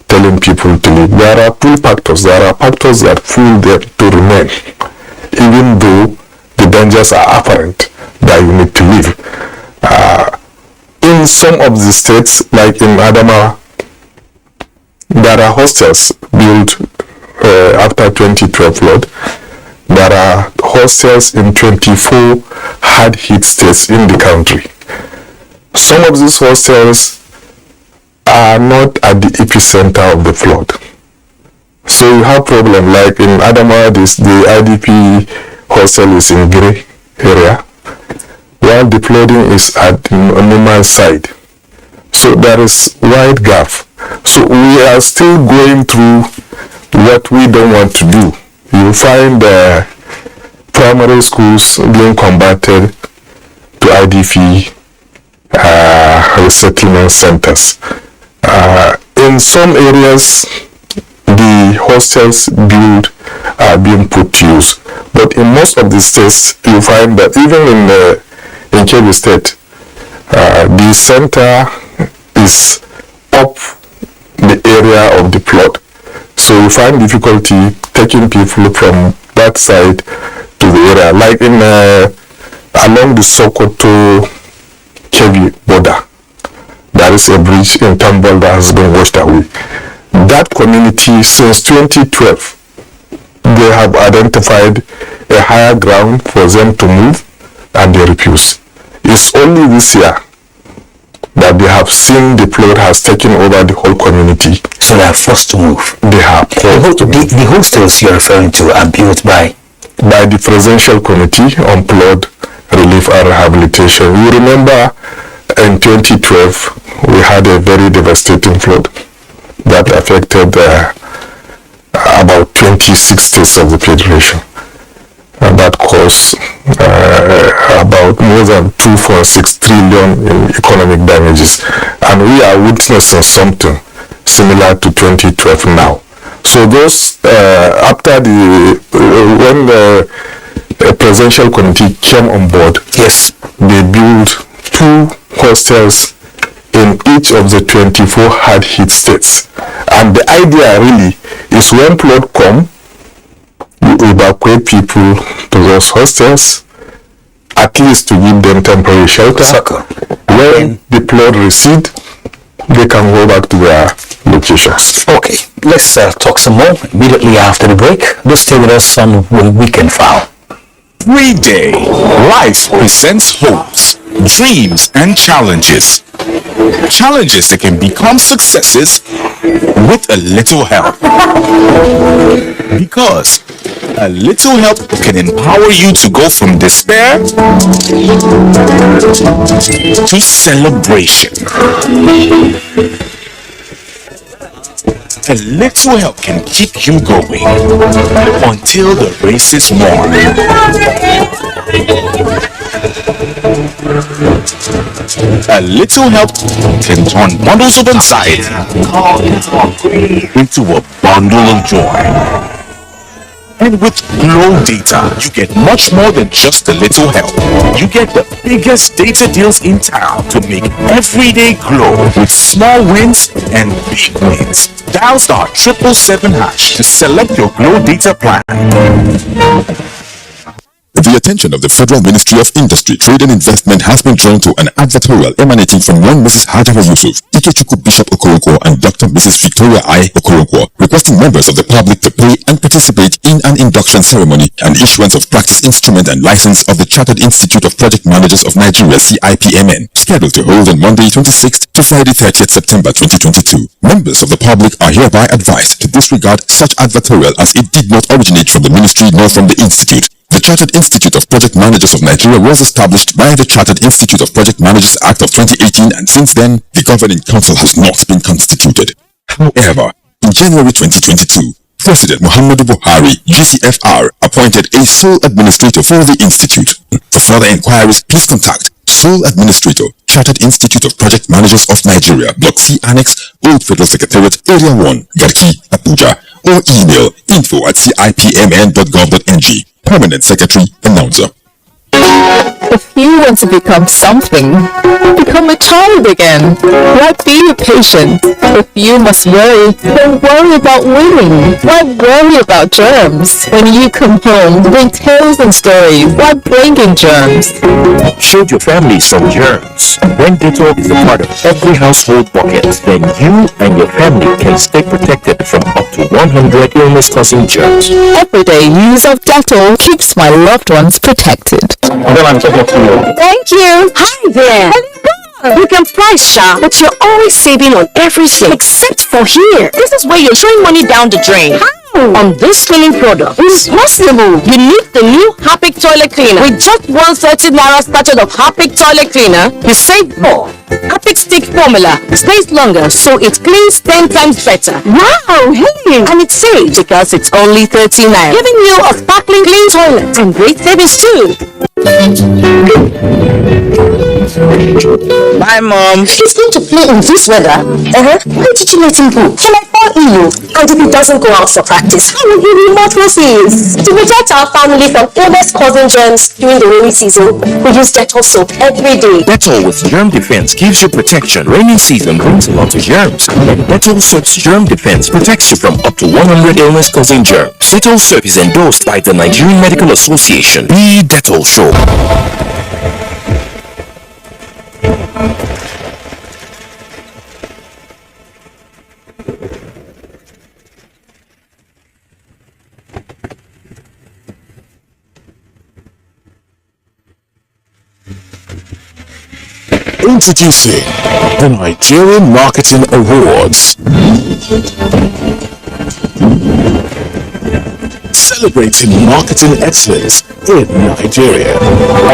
telling people to leave. There are pull factors. There are factors that pull them to remain, even though the dangers are apparent that you need to leave. In some of the states, like in Adamawa, there are hostels built after 2012 flood. There are hostels in 24 hard-hit states in the country. Some of these hostels are not at the epicenter of the flood. So you have problem like in Adamawa, the IDP hostel is in Gray area, while the flooding is at the normal side. So there is wide gap. So we are still going through what we don't want to do. You find primary schools being converted to IDP resettlement centers. In some areas, the hostels built are being put to use. But in most of the states, you find that even in Kebbi State, the center is up the area of the flood. So you find difficulty taking people from that side to the area. Like in along the Sokoto Kebbi border, there is a bridge in Tambol that has been washed away. That community, since 2012, they have identified a higher ground for them to move, and they refuse. It's only this year that they have seen the flood has taken over the whole community. So they are forced to move. They have the hostels you're referring to are built by the Presidential Committee on Flood Relief and Rehabilitation. You remember in 2012 we had a very devastating flood that affected about 26 states of the Federation. And that caused about more than 2.6 trillion in economic damages. And we are witnessing something similar to 2012 now. So those, after when the Presidential Committee came on board, yes, they built 2 hostels in each of the 24 hard-hit states. And the idea really is when flood come, you evacuate people to those hostels, at least to give them temporary shelter. When the flood recede, they can go back to their locations. Okay, let's talk some more immediately after the break. Do stay with us on Weekend File. Every day, life presents hopes, dreams, and challenges. Challenges that can become successes with a little help. Because a little help can empower you to go from despair to celebration. A little help can keep you going until the race is won. A little help can turn bundles of anxiety into a bundle of joy. And with Glow Data, you get much more than just a little help. You get the biggest data deals in town to make every day glow with small wins and big wins. Dial *777# to select your Glow Data plan. The attention of the Federal Ministry of Industry, Trade and Investment has been drawn to an advertorial emanating from one Mrs. Hajara Yusuf, Ikechukwu Bishop Okoronkwo, and Dr. Mrs. Victoria I. Okoronkwo, requesting members of the public to pay and participate in an induction ceremony and issuance of practice instrument and license of the Chartered Institute of Project Managers of Nigeria, CIPMN, scheduled to hold on Monday 26th to Friday 30th September 2022. Members of the public are hereby advised to disregard such advertorial as it did not originate from the ministry nor from the institute. The Chartered Institute of Project Managers of Nigeria was established by the Chartered Institute of Project Managers Act of 2018, and since then, the governing council has not been constituted. However, in January 2022, President Muhammadu Buhari, GCFR, appointed a sole administrator for the institute. For further inquiries, please contact Sole Administrator, Chartered Institute of Project Managers of Nigeria, Block C Annex, Old Federal Secretariat, Area 1, Garki, Abuja, or email info@cipmn.gov.ng. Permanent Secretary, Announcer. If you want to become something, become a child again. Why be patient? If you must worry, then worry about winning. Why worry about germs? When you come home, bring tales and stories. Why bring in germs? Shield your family from germs. When Dettol is a part of every household bucket, then you and your family can stay protected from up to 100 illness-causing germs. Everyday use of Dettol keeps my loved ones protected. Thank you. Hi there. Hello. You can price shop, but you're always saving on everything except for here. This is where you're throwing money down the drain. How? On this cleaning product. It's possible. You need the new Harpic toilet cleaner. With just 130 naira sachet of Harpic toilet cleaner, you save more. Harpic stick formula stays longer, so it cleans 10 times better. Wow, hey! And it's safe because it's only 13 naira, giving you a sparkling clean toilet and great savings too. Bye, Mom. He's going to play in this weather. Why did you let him go? He might fall ill. And if he doesn't go out for practice, how will he remote races? To protect our family from illness-causing germs during the rainy season, we use Dettol soap every day. Dettol with Germ Defense gives you protection. Rainy season brings a lot of germs, and Dettol soap's Germ Defense protects you from up to 100 illness-causing germs. Dettol soap is endorsed by the Nigerian Medical Association. Be Dettol soap. Introducing the Nigerian Marketing Awards. Celebrating marketing excellence in Nigeria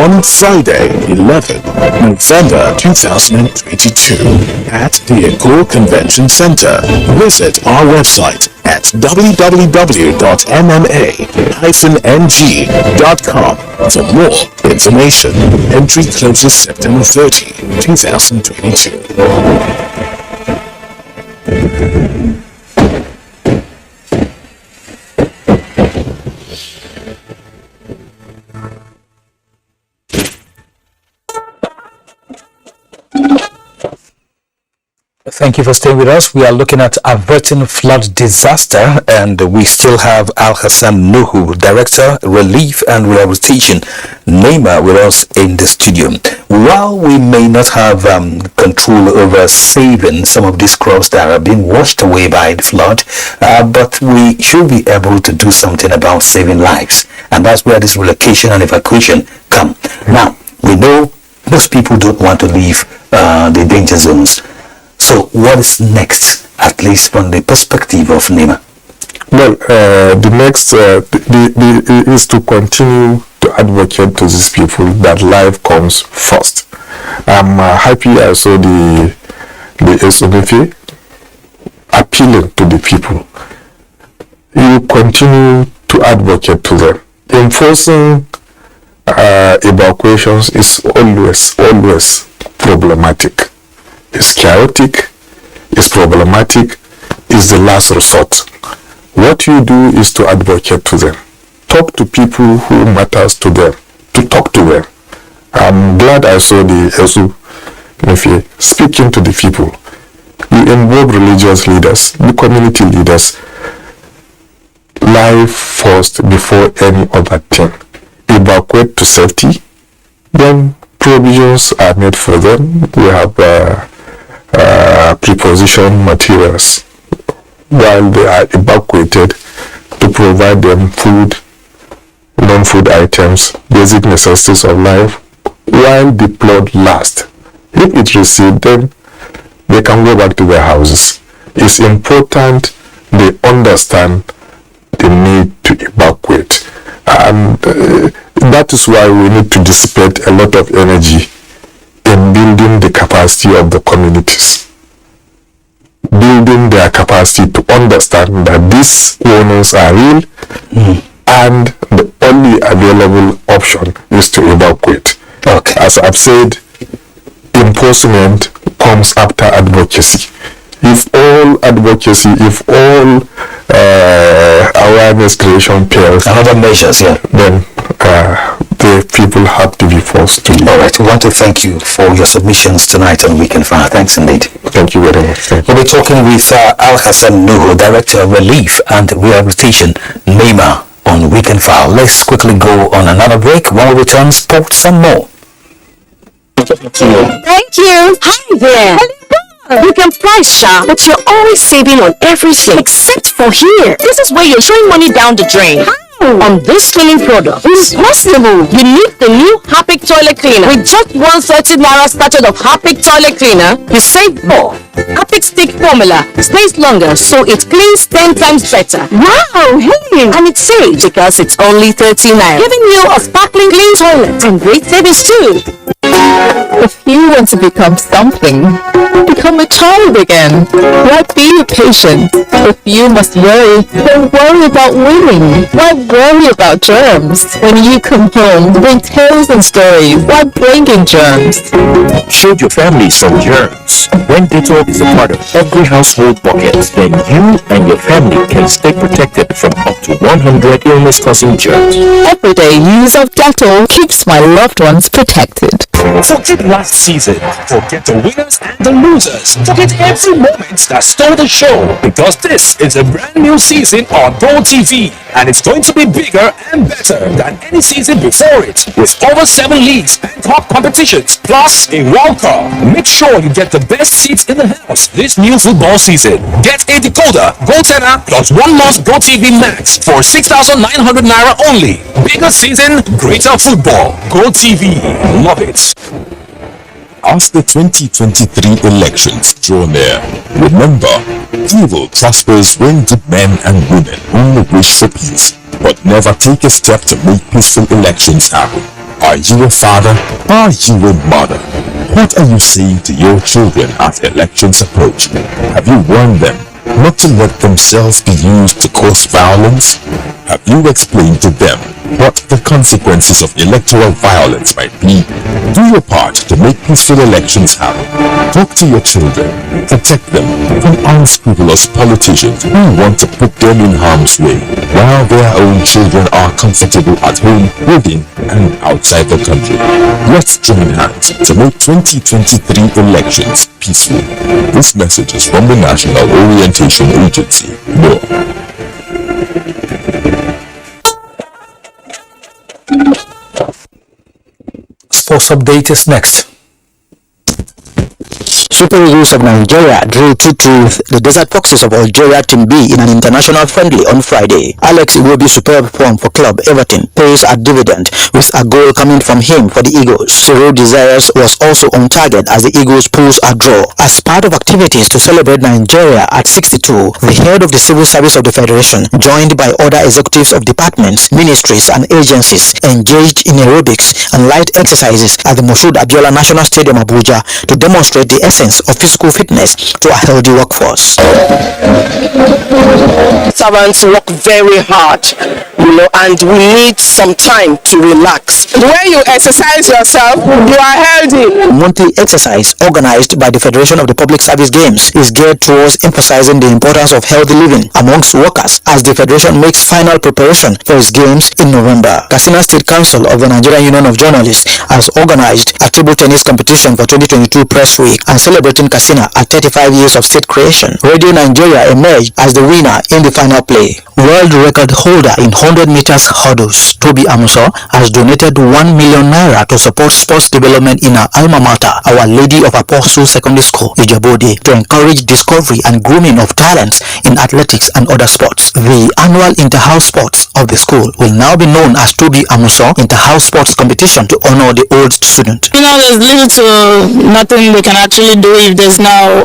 on Friday, 11th November 2022 at the Eko Convention Center. Visit our website at www.mma-ng.com for more information. Entry closes September 30, 2022. Thank you for staying with us. We are looking at averting flood disaster, and we still have Al Hassan Nuhu, Director, Relief and Rehabilitation, NEMA, with us in the studio. while we may not have control over saving some of these crops that are being washed away by the flood, but we should be able to do something about saving lives. And that's where this relocation and evacuation come. Now, we know most people don't want to leave the danger zones. So what is next, at least from the perspective of NEMA? Well, the next is to continue to advocate to these people that life comes first. I'm happy I saw the SONFA appealing to the people. You continue to advocate to them. Enforcing evacuations is always problematic. It's chaotic, it's problematic, it's the last resort. What you do is to advocate to them. Talk to people who matters to them, to talk to them. I'm glad I saw the SONFA speaking to the people. You involve religious leaders, the community leaders. Life first before any other thing. Evacuate to safety, then provisions are made for them. We have preposition materials while they are evacuated to provide them food, non-food items, basic necessities of life while the flood lasts. If it recedes, then they can go back to their houses. It's important they understand the need to evacuate, and that is why we need to dissipate a lot of energy in building the capacity of the communities, building their capacity to understand that these warnings are real, and the only available option is to evacuate. Okay. As I've said, enforcement comes after advocacy. If all advocacy, if all awareness creation fails, another measures, then the people have to be forced to leave. All right, we want to thank you for your submissions tonight on Weekend Fire. Thanks indeed. Thank you very much. We'll be talking with Al Hassan Nuhu, Director of Relief and Rehabilitation, NEMA, on Weekend Fire. Let's quickly go on another break. When we return, sport some more. Thank you. Hi there. You can price shop, but you're always saving on everything except for here. This is where you're throwing money down the drain. On this cleaning product. It's possible. You need the new Harpic toilet cleaner. With just 130 naira sachet of Harpic toilet cleaner, you save more. Harpic stick formula stays longer, so it cleans 10 times better. Wow, hey! And it's safe because it's only 30 naira, giving you a sparkling clean toilet and great savings too. If you want to become something, become a child again. Why be patient? If you must worry, then worry about winning. Why worry about germs? When you come home, bring tales and stories. Why bring in germs? Shield your family from germs. When Dettol is a part of every household bucket, then you and your family can stay protected from up to 100 illness-causing germs. Everyday use of Dettol keeps my loved ones protected. Forget last season. Forget the winners and the losers. Forget every moment that stole the show. Because this is a brand new season on GoTV. And it's going to be bigger and better than any season before it. With over 7 leagues and top competitions. Plus a World Cup. Make sure you get the best seats in the house this new football season. Get a decoder, GoTenna, plus 1 month GoTV Max for 6,900 naira only. Bigger season, greater football. GoTV. Love it. As the 2023 elections draw near, remember, evil prospers when good men and women only wish for peace, but never take a step to make peaceful elections happen. Are you a father? Are you a mother? What are you saying to your children as elections approach? Have you warned them not to let themselves be used to cause violence? Have you explained to them what the consequences of electoral violence might be? Do your part to make peaceful elections happen. Talk to your children. Protect them from unscrupulous politicians who want to put them in harm's way, while their own children are comfortable at home, within and outside the country. Let's join hands to make 2023 elections peaceful. This message is from the National Orientation Agency, NORA. Sports update is next. Super Eagles of Nigeria drew 2-2 with the Desert Foxes of Algeria Team B in an international friendly on Friday. Alex Iwobi's superb form for club Everton pays a dividend with a goal coming from him for the Eagles. Cyril Desires was also on target as the Eagles pulls a draw. As part of activities to celebrate Nigeria at 62, the head of the Civil Service of the Federation, joined by other executives of departments, ministries and agencies, engaged in aerobics and light exercises at the Moshood Abiola National Stadium, Abuja, to demonstrate the essence of physical fitness to a healthy workforce. Servants work very hard, and we need some time to relax. When you exercise yourself, you are healthy. Monthly exercise organized by the Federation of the Public Service Games is geared towards emphasizing the importance of healthy living amongst workers as the Federation makes final preparation for its games in November. Katsina State Council of the Nigerian Union of Journalists has organized a table tennis competition for 2022 Press Week and celebrating Katsina at 35 years of state creation. Radio Nigeria emerged as the winner in the final play. World record holder in 100 meters hurdles, Toby Amuso, has donated 1 million naira to support sports development in her alma mater, Our Lady of Apostles Secondary School, Ijabode, to encourage discovery and grooming of talents in athletics and other sports. The annual inter-house sports of the school will now be known as Toby Amuso Inter-House Sports Competition to honor the old student. There's little to nothing they can actually do if there's no,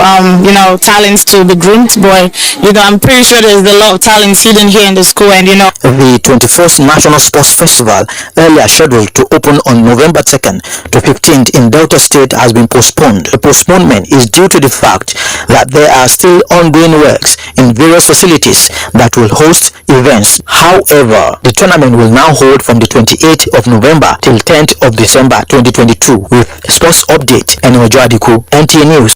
talents to be groomed. But, I'm pretty sure there's a lot of talents hidden here in the school, and The 21st National Sports Festival, earlier scheduled to open on November 2nd to 15th in Delta State, has been postponed. The postponement is due to the fact that there are still ongoing works in various facilities that will host events. However, the tournament will now hold from the 28th of November till 10th of December 2022 with sports update and Ojadiku, NTA News.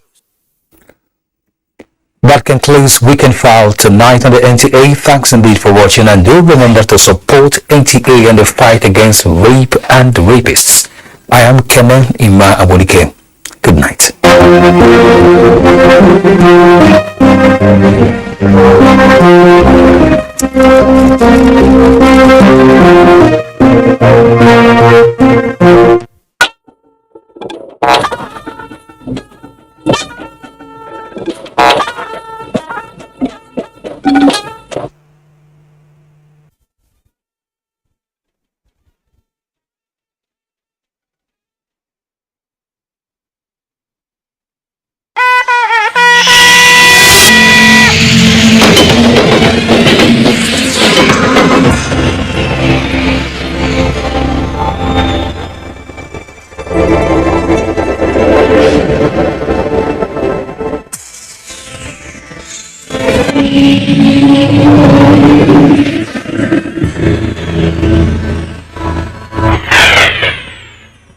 That concludes Weekend File tonight on the NTA. Thanks indeed for watching, and do remember to support NTA in the fight against rape and rapists. I am Kenan Ima Abonike. Good night.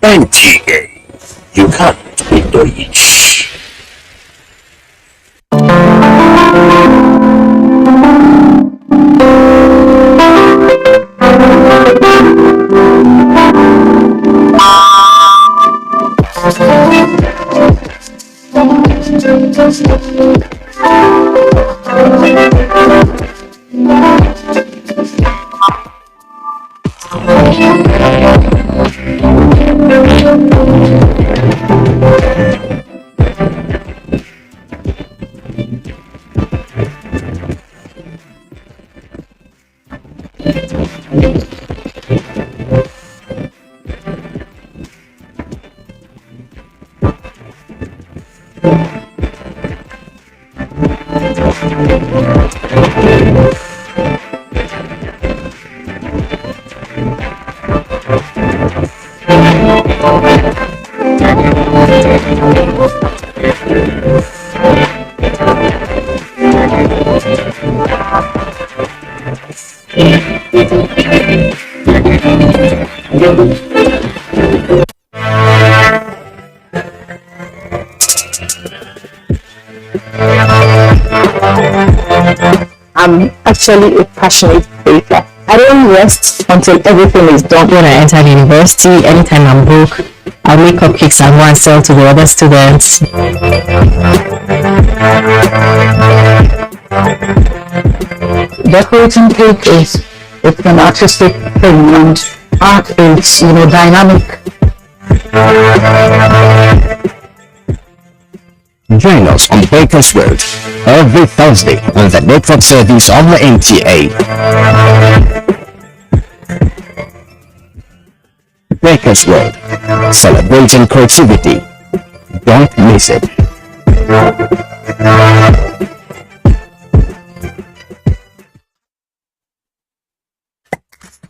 NTA, you can't be Deutsch. I'm actually a passionate baker. I don't rest until everything is done. When I entered university, anytime I'm broke, I'll make cupcakes and go and sell to the other students. Decorating cake is it's an artistic thing, and art is dynamic. Join us on Bakers Road every Thursday on the network service of the NTA. Bakers Road, celebrating creativity. Don't miss it.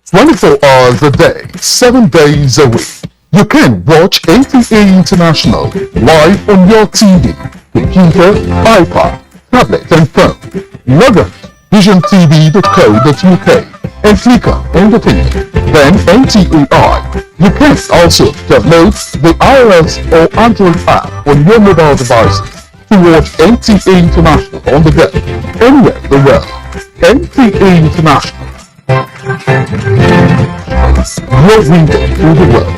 $24 a day, 7 days a week. You can watch NTA International live on your TV, computer, iPad, tablet and phone. Log on visiontv.co.uk and click on Entertainment, then NTAI. You can also download the iOS or Android app on your mobile devices to watch NTA International on the go, anywhere in the world. NTA International. Your window to the world.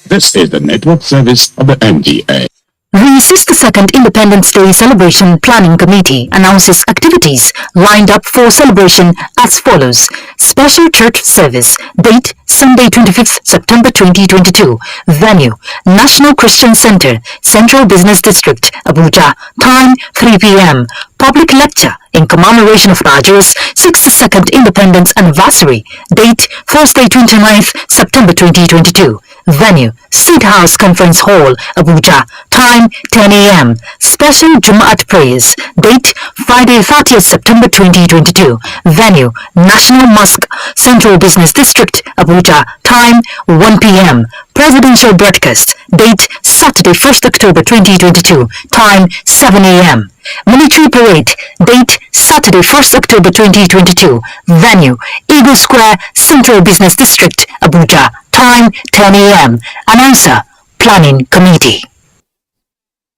This is the network service of the NTA. The 62nd Independence Day Celebration Planning Committee announces activities lined up for celebration as follows. Special church service. Date Sunday 25th September 2022. Venue National Christian Center, Central Business District, Abuja. Time 3 p.m. Public lecture in commemoration of Nigeria's 62nd Independence Anniversary. Date Thursday 29th September 2022. Venue State House Conference Hall, Abuja. Time 10 a.m. Special Jumat prayers. Date Friday 30th September 2022. Venue National Mosque, Central Business District, Abuja. Time 1 p.m. Presidential broadcast. Date Saturday 1st October 2022. Time 7 a.m. Military parade. Date Saturday 1st October 2022. Venue Eagle Square, Central Business District, Abuja. Time 10 a.m. Announcer Planning Committee.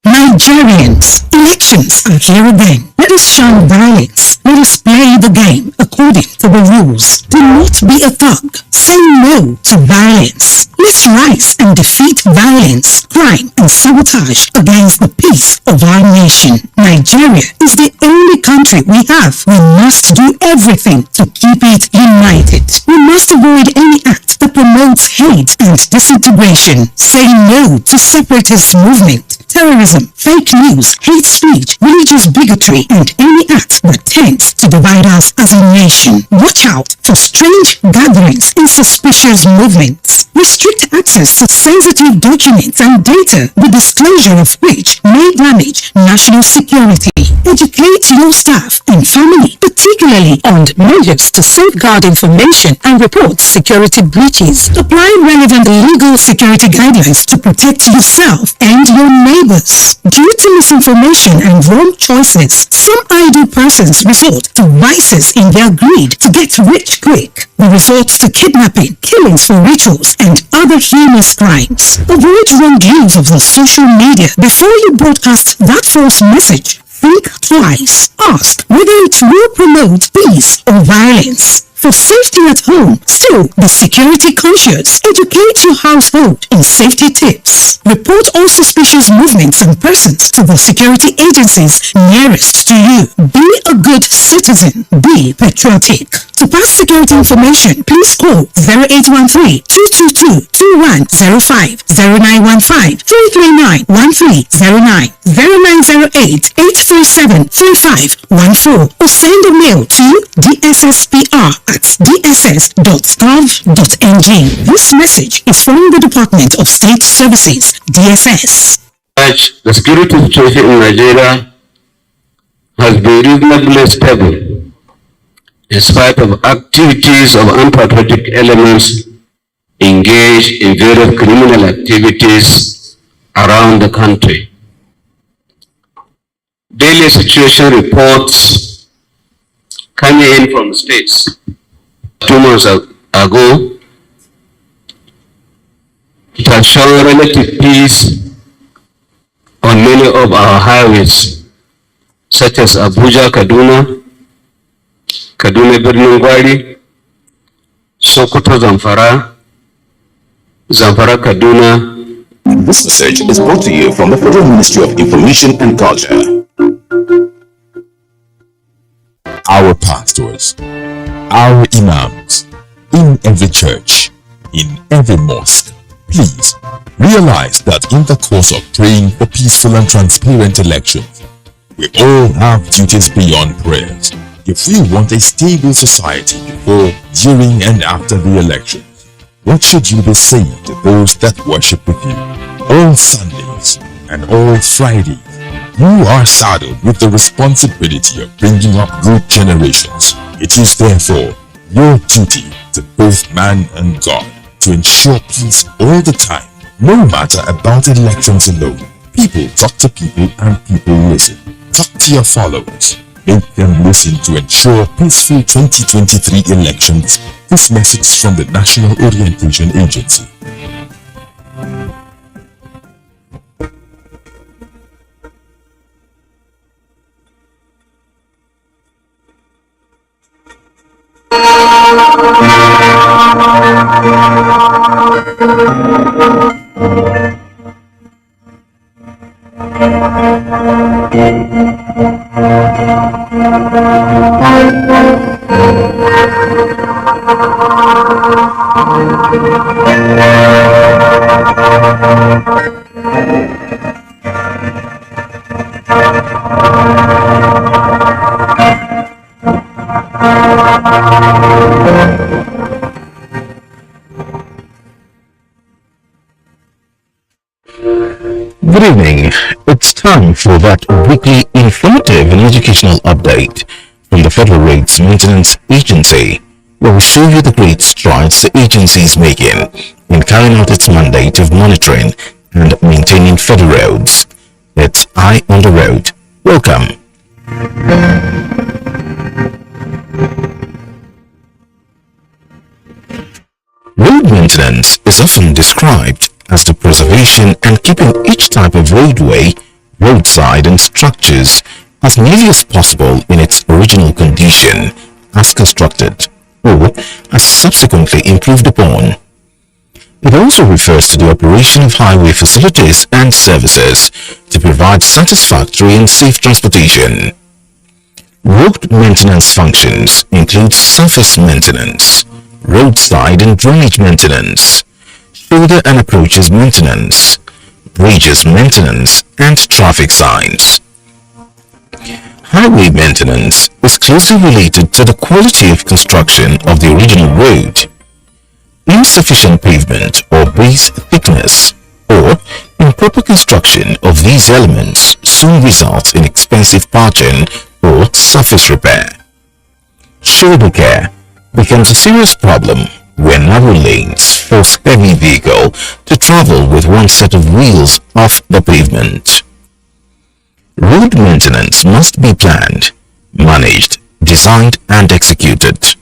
Nigerians, elections are here again. Let us shun violence. Let us play the game according to the rules. Do not be a thug. Say no to violence. Let's rise and defeat violence, crime, and sabotage against the peace of our nation. Nigeria is the only country we have. We must do everything to keep it united. We must avoid any act that promotes hate and disintegration. Say no to separatist movement, terrorism, fake news, hate speech, religious bigotry, and any act that tends to divide us as a nation. Watch out for strange gatherings and suspicious movements. Restrict access to sensitive documents and data, the disclosure of which may damage national security. Educate your staff and family, particularly on measures to safeguard information and report security breaches. Apply relevant legal security guidelines to protect yourself and your neighbors. Due to misinformation and wrong choices, some idle persons resort to vices in their greed to get rich quick. They resort to kidnapping, killings for rituals, and other heinous crimes. Avoid wrong use of the social media. Before you broadcast that false message, think twice. Ask whether it will promote peace or violence. For safety at home, still be security conscious. Educate your household in safety tips. Report all suspicious movements and persons to the security agencies nearest to you. Be a good citizen. Be patriotic. To pass security information, please call 0813-222-2105, 0915-339-1309, 0908-837-3514, or send a mail to dsspr@dss.gov.ng. This message is from the Department of State Services, DSS. The security situation in Nigeria has been reasonably stable in spite of activities of unpatriotic elements engaged in various criminal activities around the country. Daily situation reports coming in from states. 2 months ago, it has shown relative peace on many of our highways, such as Abuja, Kaduna Birnin Gwari, Sokoto, Zamfara, Zamfara, Kaduna. This message is brought to you from the Federal Ministry of Information and Culture. Our pastors, our imams, in every church, in every mosque, please realize that in the course of praying for peaceful and transparent elections, we all have duties beyond prayers. If we want a stable society before, during, and after the election, what should you be saying to those that worship with you? All Sundays and all Fridays, you are saddled with the responsibility of bringing up good generations. It is therefore your duty to both man and God to ensure peace all the time, no matter about elections alone. People talk to people and people listen. Talk to your followers. Make them listen to ensure peaceful 2023 elections. This message is from the National Orientation Agency. Good evening. It's time for that weekly informative and educational update from the Federal Roads Maintenance Agency, where we show you the great strides the agency is making in carrying out its mandate of monitoring and maintaining federal roads. It's Eye on the Road. Welcome. Road maintenance is often described as the preservation and keeping each type of roadway, roadside and structures as nearly as possible in its original condition as constructed or as subsequently improved upon. It also refers to the operation of highway facilities and services to provide satisfactory and safe transportation. Road maintenance functions include surface maintenance, roadside and drainage maintenance, shoulder and approaches maintenance, bridges maintenance, and traffic signs. Highway maintenance is closely related to the quality of construction of the original road. Insufficient pavement or base thickness or improper construction of these elements soon results in expensive patching or surface repair. Shoulder care becomes a serious problem where narrow lanes force heavy vehicle to travel with one set of wheels off the pavement. Road maintenance must be planned, managed, designed and executed.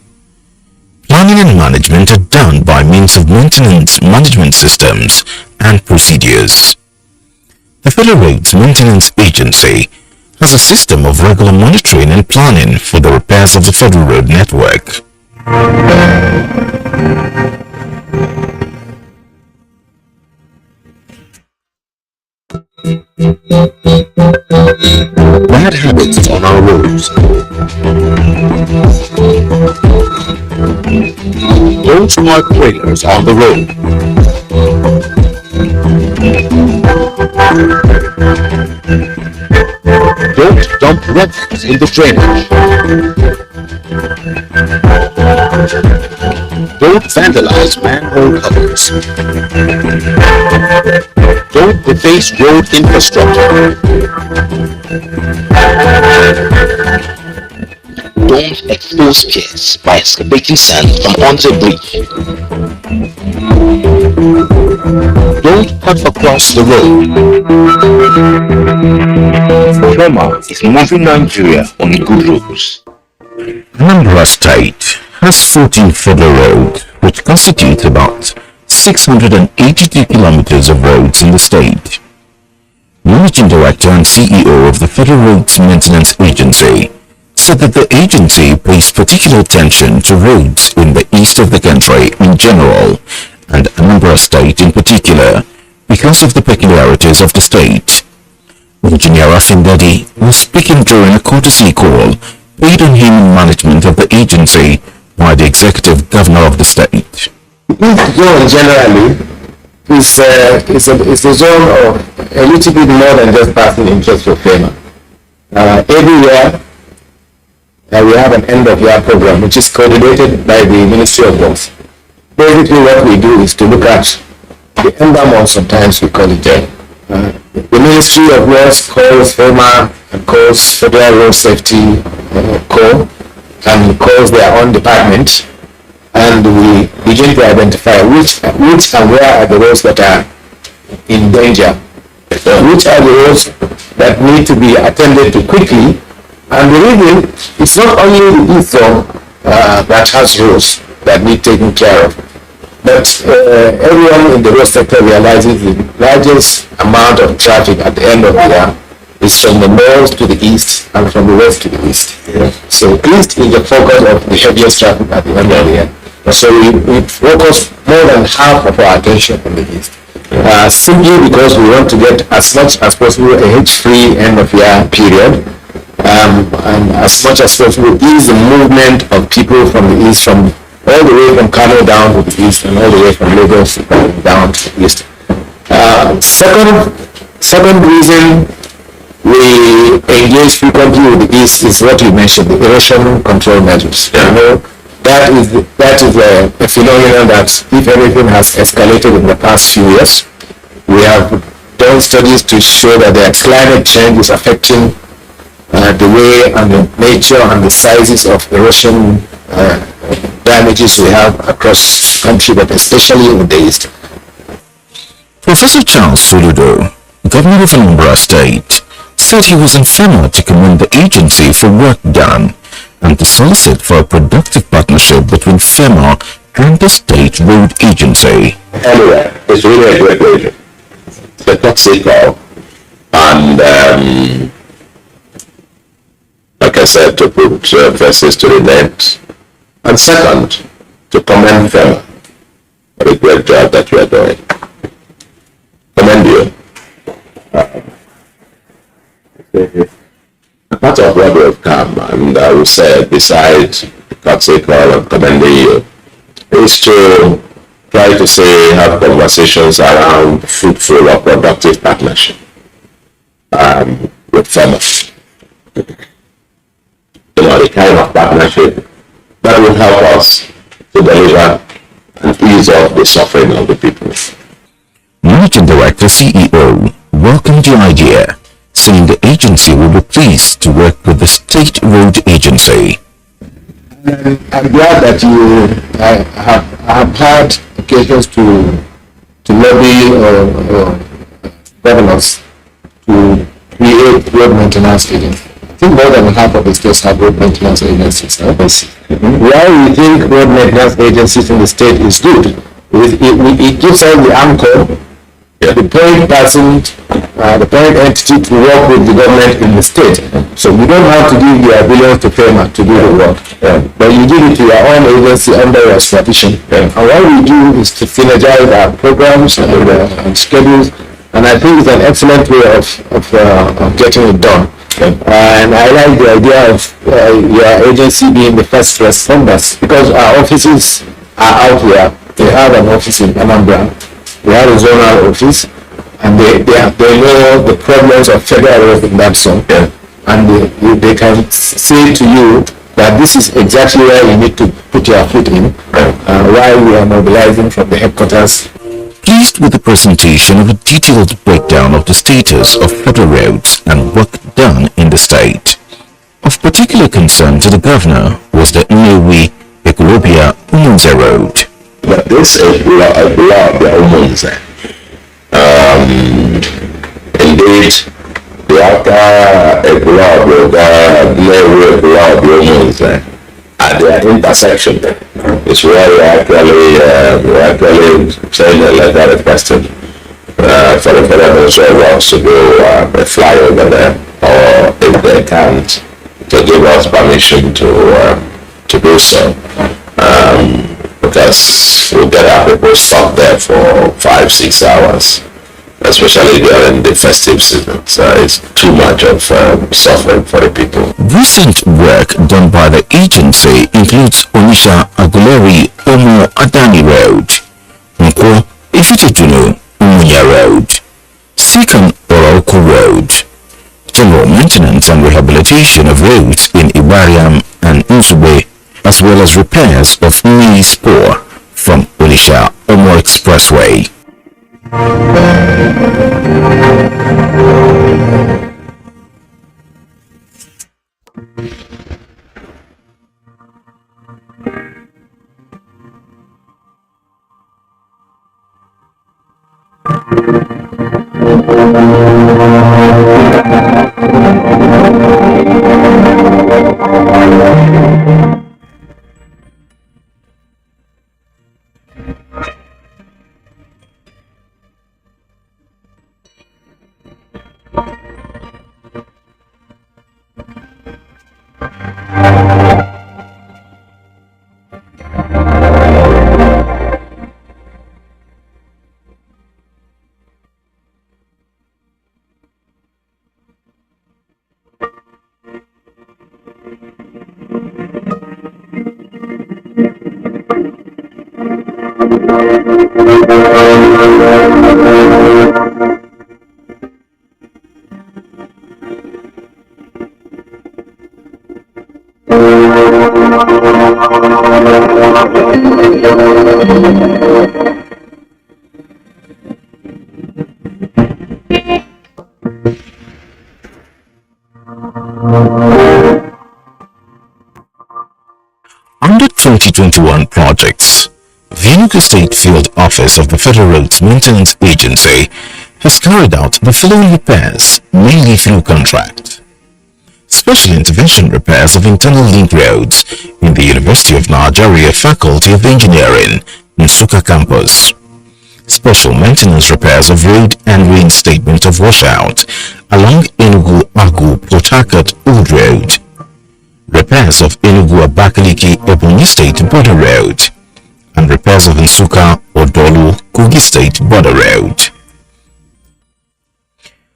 Planning and management are done by means of maintenance management systems and procedures. The Federal Roads Maintenance Agency has a system of regular monitoring and planning for the repairs of the federal road network. Bad habits on our roads. Don't park trailers on the road. Don't dump refuse in the drainage. Don't vandalize manhole covers. Don't deface road infrastructure. Don't expose piers by excavating sand from under a bridge. Don't cut across the road. Trauma is moving Nigeria on good roads. Anambra State has 14 federal roads, which constitute about 682 kilometers of roads in the state. Managing Director and CEO of the Federal Roads Maintenance Agency said that the agency pays particular attention to roads in the east of the country in general and Anambra State in particular, because of the peculiarities of the state. Engineer Afindadi was speaking during a courtesy call paid on human management of the agency by the executive governor of the state. East zone generally is a zone of a little bit more than just passing interest for FEMA. Every year we have an end of year program which is coordinated by the Ministry of Works. Basically what we do is to look at the ember month, sometimes we call it. The Ministry of Works calls FEMA and calls Federal Road Safety Corps and calls their own department, and we begin to identify which and where are the roads that are in danger, which are the roads that need to be attended to quickly. And the reason, it's not only the east zone that has roads that need taken care of, but everyone in the road sector realizes the largest amount of traffic at the end of the year is from the north to the east and from the west to the east. So east is the focus of the heaviest traffic at the end of the year. So we focus more than half of our attention on the east. Simply because we want to get as much as possible a hitch-free end of year period, and as much as possible ease the movement of people from the east, from all the way from Kano down to the east and all the way from Lagos down to the east. Second reason we engage frequently with the east is what you mentioned, the erosion control measures. You know, that is a phenomenon that, if everything has escalated in the past few years, we have done studies to show that the climate change is affecting the way and the nature and the sizes of erosion damages we have across the country, but especially in the east. Professor Charles Soludo, Governor of Anambra State, said he was in FEMA to commend the agency for work done and to solicit for a productive partnership between FEMA and the State Road Agency. Anyway, it's really a great region. The toxical and like I said, to put verses to the net, and second, to commend FEMA for the great job that you are doing. Commend you. Part of what we have come, and I will say, besides toxical and commending you, is to try to have conversations around fruitful or productive partnership with FEMA. You know, the kind of partnership that will help us to deliver and ease off the suffering of the people. Managing Director CEO welcomed the idea, saying the agency will be pleased to work with the State Road Agency. I'm glad that you have had occasions to lobby governors to create road maintenance agencies. I think more than half of the states have road maintenance agencies. Why we think road maintenance agencies in the state is good, it gives us the anchor, the point person, the point entity to work with the government in the state. So you don't have to give your billions to FEMA to do the work, but you give it to your own agency under your supervision. And what we do is to synergize our programs and schedules, and I think it's an excellent way of getting it done. And I like the idea of your agency being the first responders, because our offices are out there. They have an office in Anambra, they have a zonal office, and they know the problems of federal roads in that zone, and they can say to you that this is exactly where you need to put your foot in while we are mobilizing from the headquarters. Pleased with the presentation of a detailed breakdown of the status of federal roads and work done in the state. Of particular concern to the governor was the Nnewi Ekulobia Umunze Road. But this is Ekulobia Umunze. Indeed, the outer Ekulobia Nnewi Ekulobia Umunze at their intersection is where we're actually sending a letter requesting for the Federal Ministry of Works to do a flyover there, or if they can't, to give us permission to do so. Because because we get our people stuck there for 5-6 hours, especially during the festive season. So it's too much of suffering for the people. Recent work done by the agency includes Onisha Aguleri Omo Adani Road, Nkwo Ifitejunu Umunya Road, Sikan Oroko Road, general maintenance and rehabilitation of roads in Ibariam and Nsube, as well as repairs of mini spur from Onisha Omo Expressway. Under 2021 projects, the Enugu State Field Office of the Federal Roads Maintenance Agency has carried out the following repairs, mainly through contract. Special intervention repairs of internal link roads in the University of Nigeria Faculty of Engineering, Nsukka campus. Special maintenance repairs of road and reinstatement of washout along Enugu-Agu Port Harcourt Old Road. Repairs of Enugu-Abakaliki Ebonyi State Border Road, and repairs of Nsukka Odolu Kogi State Border Road.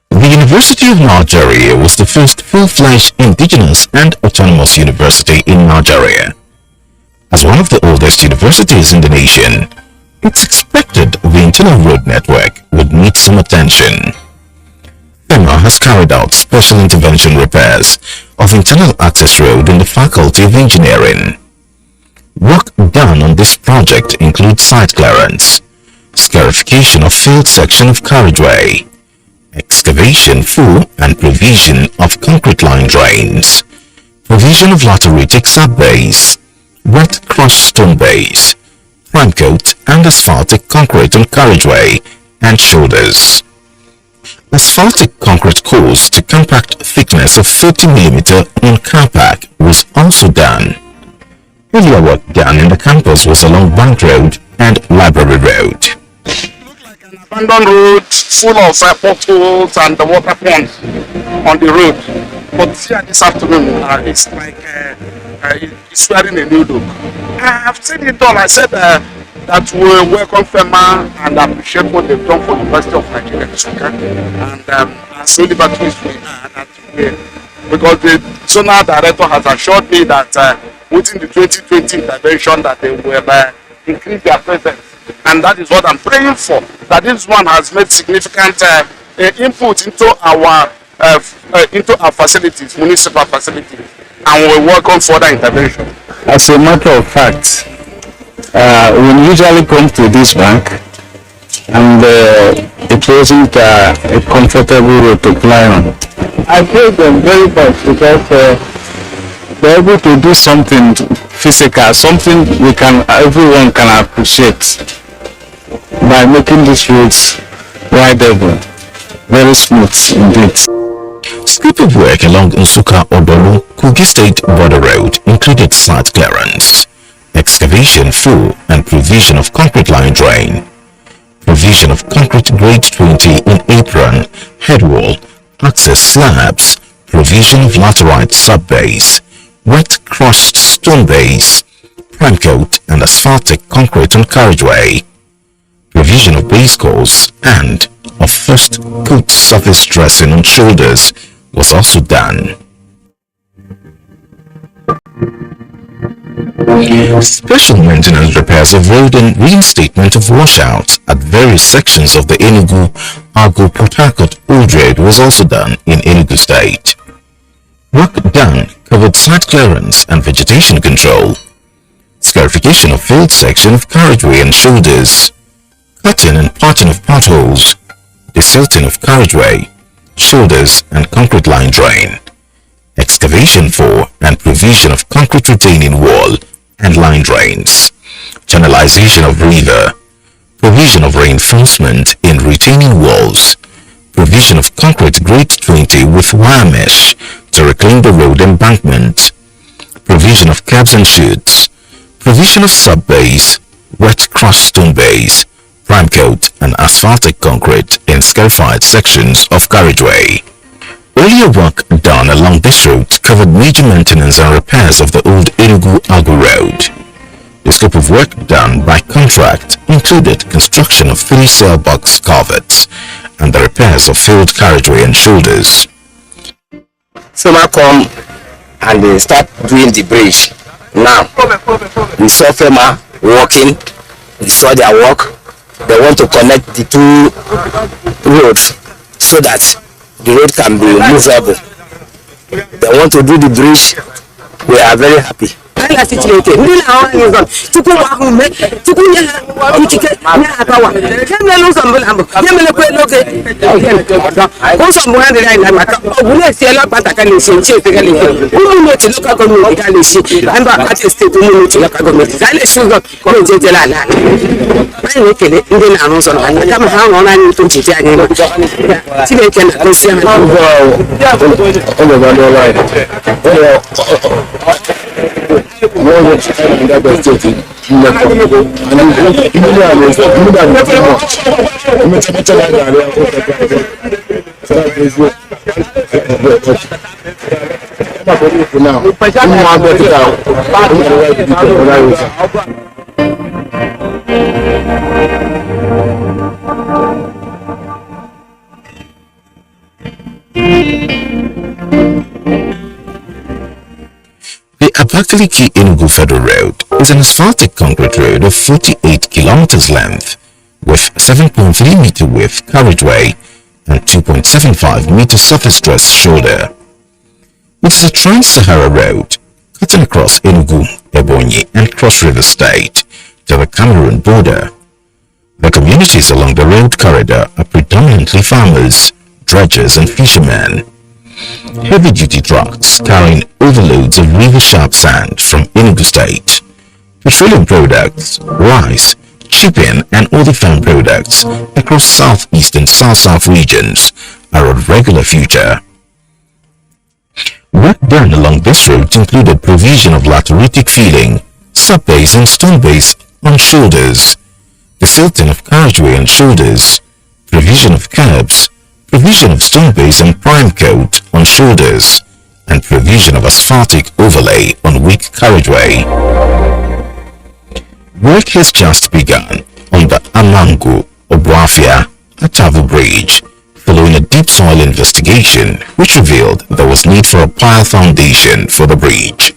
The University of Nigeria was the first full-fledged indigenous and autonomous university in Nigeria. As one of the oldest universities in the nation, it's expected the internal road network would need some attention. FEMA has carried out special intervention repairs of internal access road in the Faculty of Engineering. Work done on this project includes site clearance, scarification of field section of carriageway, excavation for and provision of concrete line drains, provision of lateritic sub-base, wet crushed stone base, prime coat and asphaltic concrete on carriageway and shoulders. Asphaltic concrete course to compact thickness of 30 mm on car pack was also done. Earlier work done in the campus was along Bank Road and Library Road. Abandoned road full of potholes and the water ponds on the road. But here this afternoon, it's like it's wearing a new look. I've seen it all. I said that we welcome FEMA and appreciate what they've done for the University of Nigeria, and as Oliver we are that because the zonal director has assured me that within the 2020 intervention that they will increase their presence, and that is what I'm praying for. That this one has made significant input into our facilities, municipal facilities, and we welcome further intervention. As a matter of fact, we usually come to this bank, and it wasn't a comfortable road to fly on. I praise them very much because they're able to do something physical, something everyone can appreciate by making these roads rideable, very smooth indeed. Scope of work along Nsukka Odolu Kogi State Border Road included site clearance, excavation for and provision of concrete line drain, provision of concrete grade 20 in apron, headwall, access slabs, provision of laterite sub-base, wet crushed stone base, prime coat and asphaltic concrete on carriageway, provision of base course and of first coat surface dressing on shoulders was also done. Special maintenance repairs of road and reinstatement of washouts at various sections of the Enugu-Agbo-Port Harcourt Old Road was also done in Enugu State. Work done covered site clearance and vegetation control, scarification of field section of carriageway and shoulders, cutting and patching of potholes, desilting of carriageway, shoulders and concrete line drain, excavation for and provision of concrete retaining wall and line drains, channelization of river, provision of reinforcement in retaining walls, provision of concrete grade 20 with wire mesh to reclaim the road embankment, provision of curbs and chutes, provision of sub-base, wet crushed stone base, prime coat and asphaltic concrete in scarified sections of carriageway. Earlier work done along this route covered major maintenance and repairs of the old Enugu-Agbo Road. The scope of work done by contract included construction of 3 sail box culverts and the repairs of field carriageway and shoulders. FEMA come and they start doing the bridge. Now, we saw FEMA working, we saw their work. They want to connect the 2 roads so that the road can be movable. They want to do the bridge. We are very happy. The Abakaliki-Enugu Federal Road is an asphaltic concrete road of 48 kilometers length with 7.3 meter width carriageway and 2.75 meter surface dress shoulder. It is a Trans-Sahara road cutting across Enugu, Ebonyi and Cross River State to the Cameroon border. The communities along the road corridor are predominantly farmers, dredgers and fishermen. Heavy-duty trucks carrying overloads of river sharp sand from Enugu State, petroleum products, rice, chicken and other farm products across southeast and south-south regions are a regular feature. Work done along this route included provision of lateritic filling, sub-base and stone base on shoulders, desilting of carriageway and shoulders, provision of curbs, provision of stone base and prime coat on shoulders, and provision of asphaltic overlay on weak carriageway. Work has just begun on the Amangu-Obuafia-Atavu Bridge, following a deep soil investigation which revealed there was need for a pile foundation for the bridge.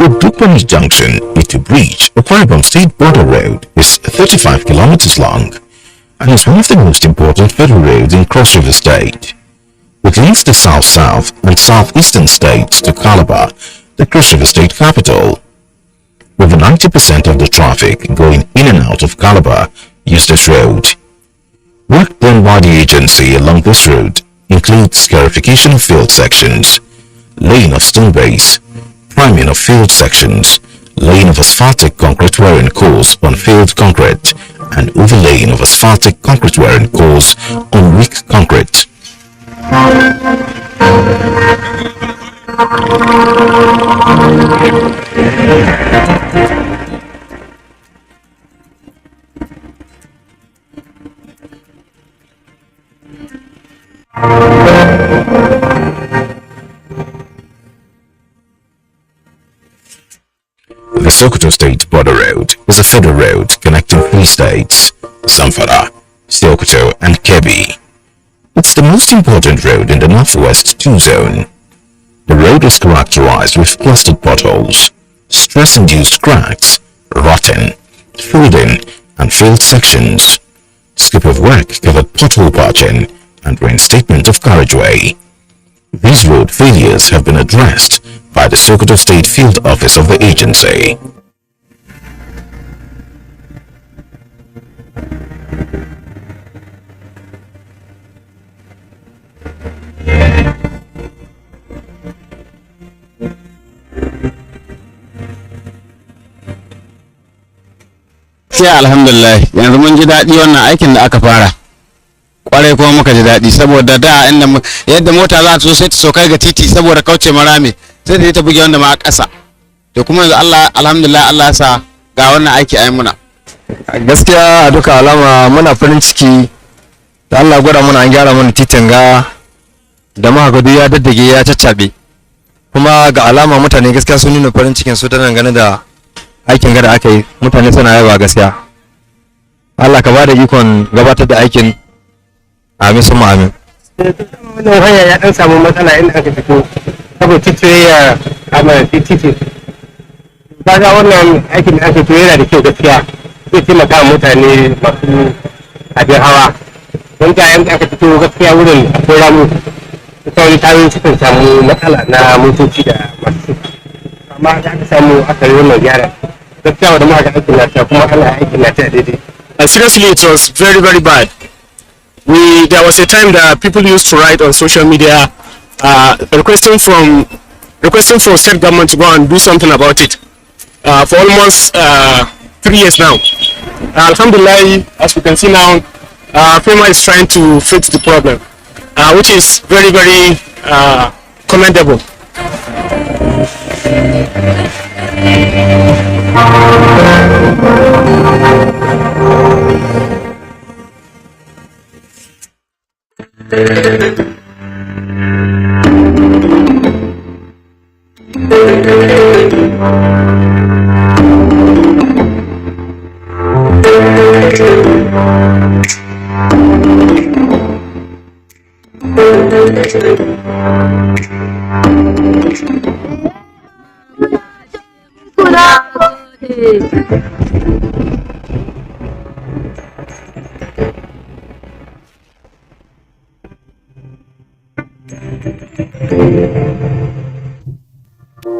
Udupani Junction, Itu Bridge, a Akwa Ibom State border road, is 35 kilometers long and is one of the most important federal roads in Cross River State. It links the south-south and southeastern states to Calabar, the Cross River State capital. Over 90% of the traffic going in and out of Calabar use this road. Work done by the agency along this road includes scarification of field sections, laying of stone base, priming of field sections, laying of asphaltic concrete wearing course on field concrete, and overlaying of asphaltic concrete wearing course on weak concrete. The Sokoto State Border Road is a federal road connecting three states, Zamfara, Sokoto, and Kebbi. It's the most important road in the Northwest 2 zone. The road is characterized with plastered potholes, stress-induced cracks, rotting, folding, and failed sections. Scope of work covered pothole patching and reinstatement of carriageway. These road failures have been addressed by the Sokoto State Field Office of the agency. Sai alhamdulillah yanzu mun ji daɗi wannan aikin da aka fara kwarai kuma muka ji daɗi saboda da inda yadda mota za ta so sai ta sauka ga titi saboda kauce marame sai ta buge wanda ma a ƙasa to kuma yanzu Allah alhamdulillah Allah ya sa ga wannan aiki ayi muna gaskiya a duka alama muna farin ciki da Allah gwada muna an gyara mana titin ga da mahagadu ya daddage ya caccabe kuma ga alama mutane gaskiya sun nuna farin cikin su tana gane da aikin gada aka yi mutane suna yaba gaskiya Allah ka bada ikon gabatar da aikin amin sun amin wannan hanya ya dan samu matsala inda aka fito saboda titi ya kama titi kaga wannan aikin da aka fito yana da kyau gaskiya zai taimaka mutane masu abin hawa don ga yanda aka fito gaskiya wurin akwai ramu kawai tayoyin sukan samu matsala na motoci da masu amma da aka samu aka yi wannan gyara gaskiya da muka ga aikin lafiya kuma ana aikin lafiya daidai. Seriously, it was very, very bad. There was a time that people used to write on social media requesting for state government to go and do something about it for almost 3 years now. Alhamdulillah, as we can see now, FEMA is trying to fix the problem, which is very, very commendable.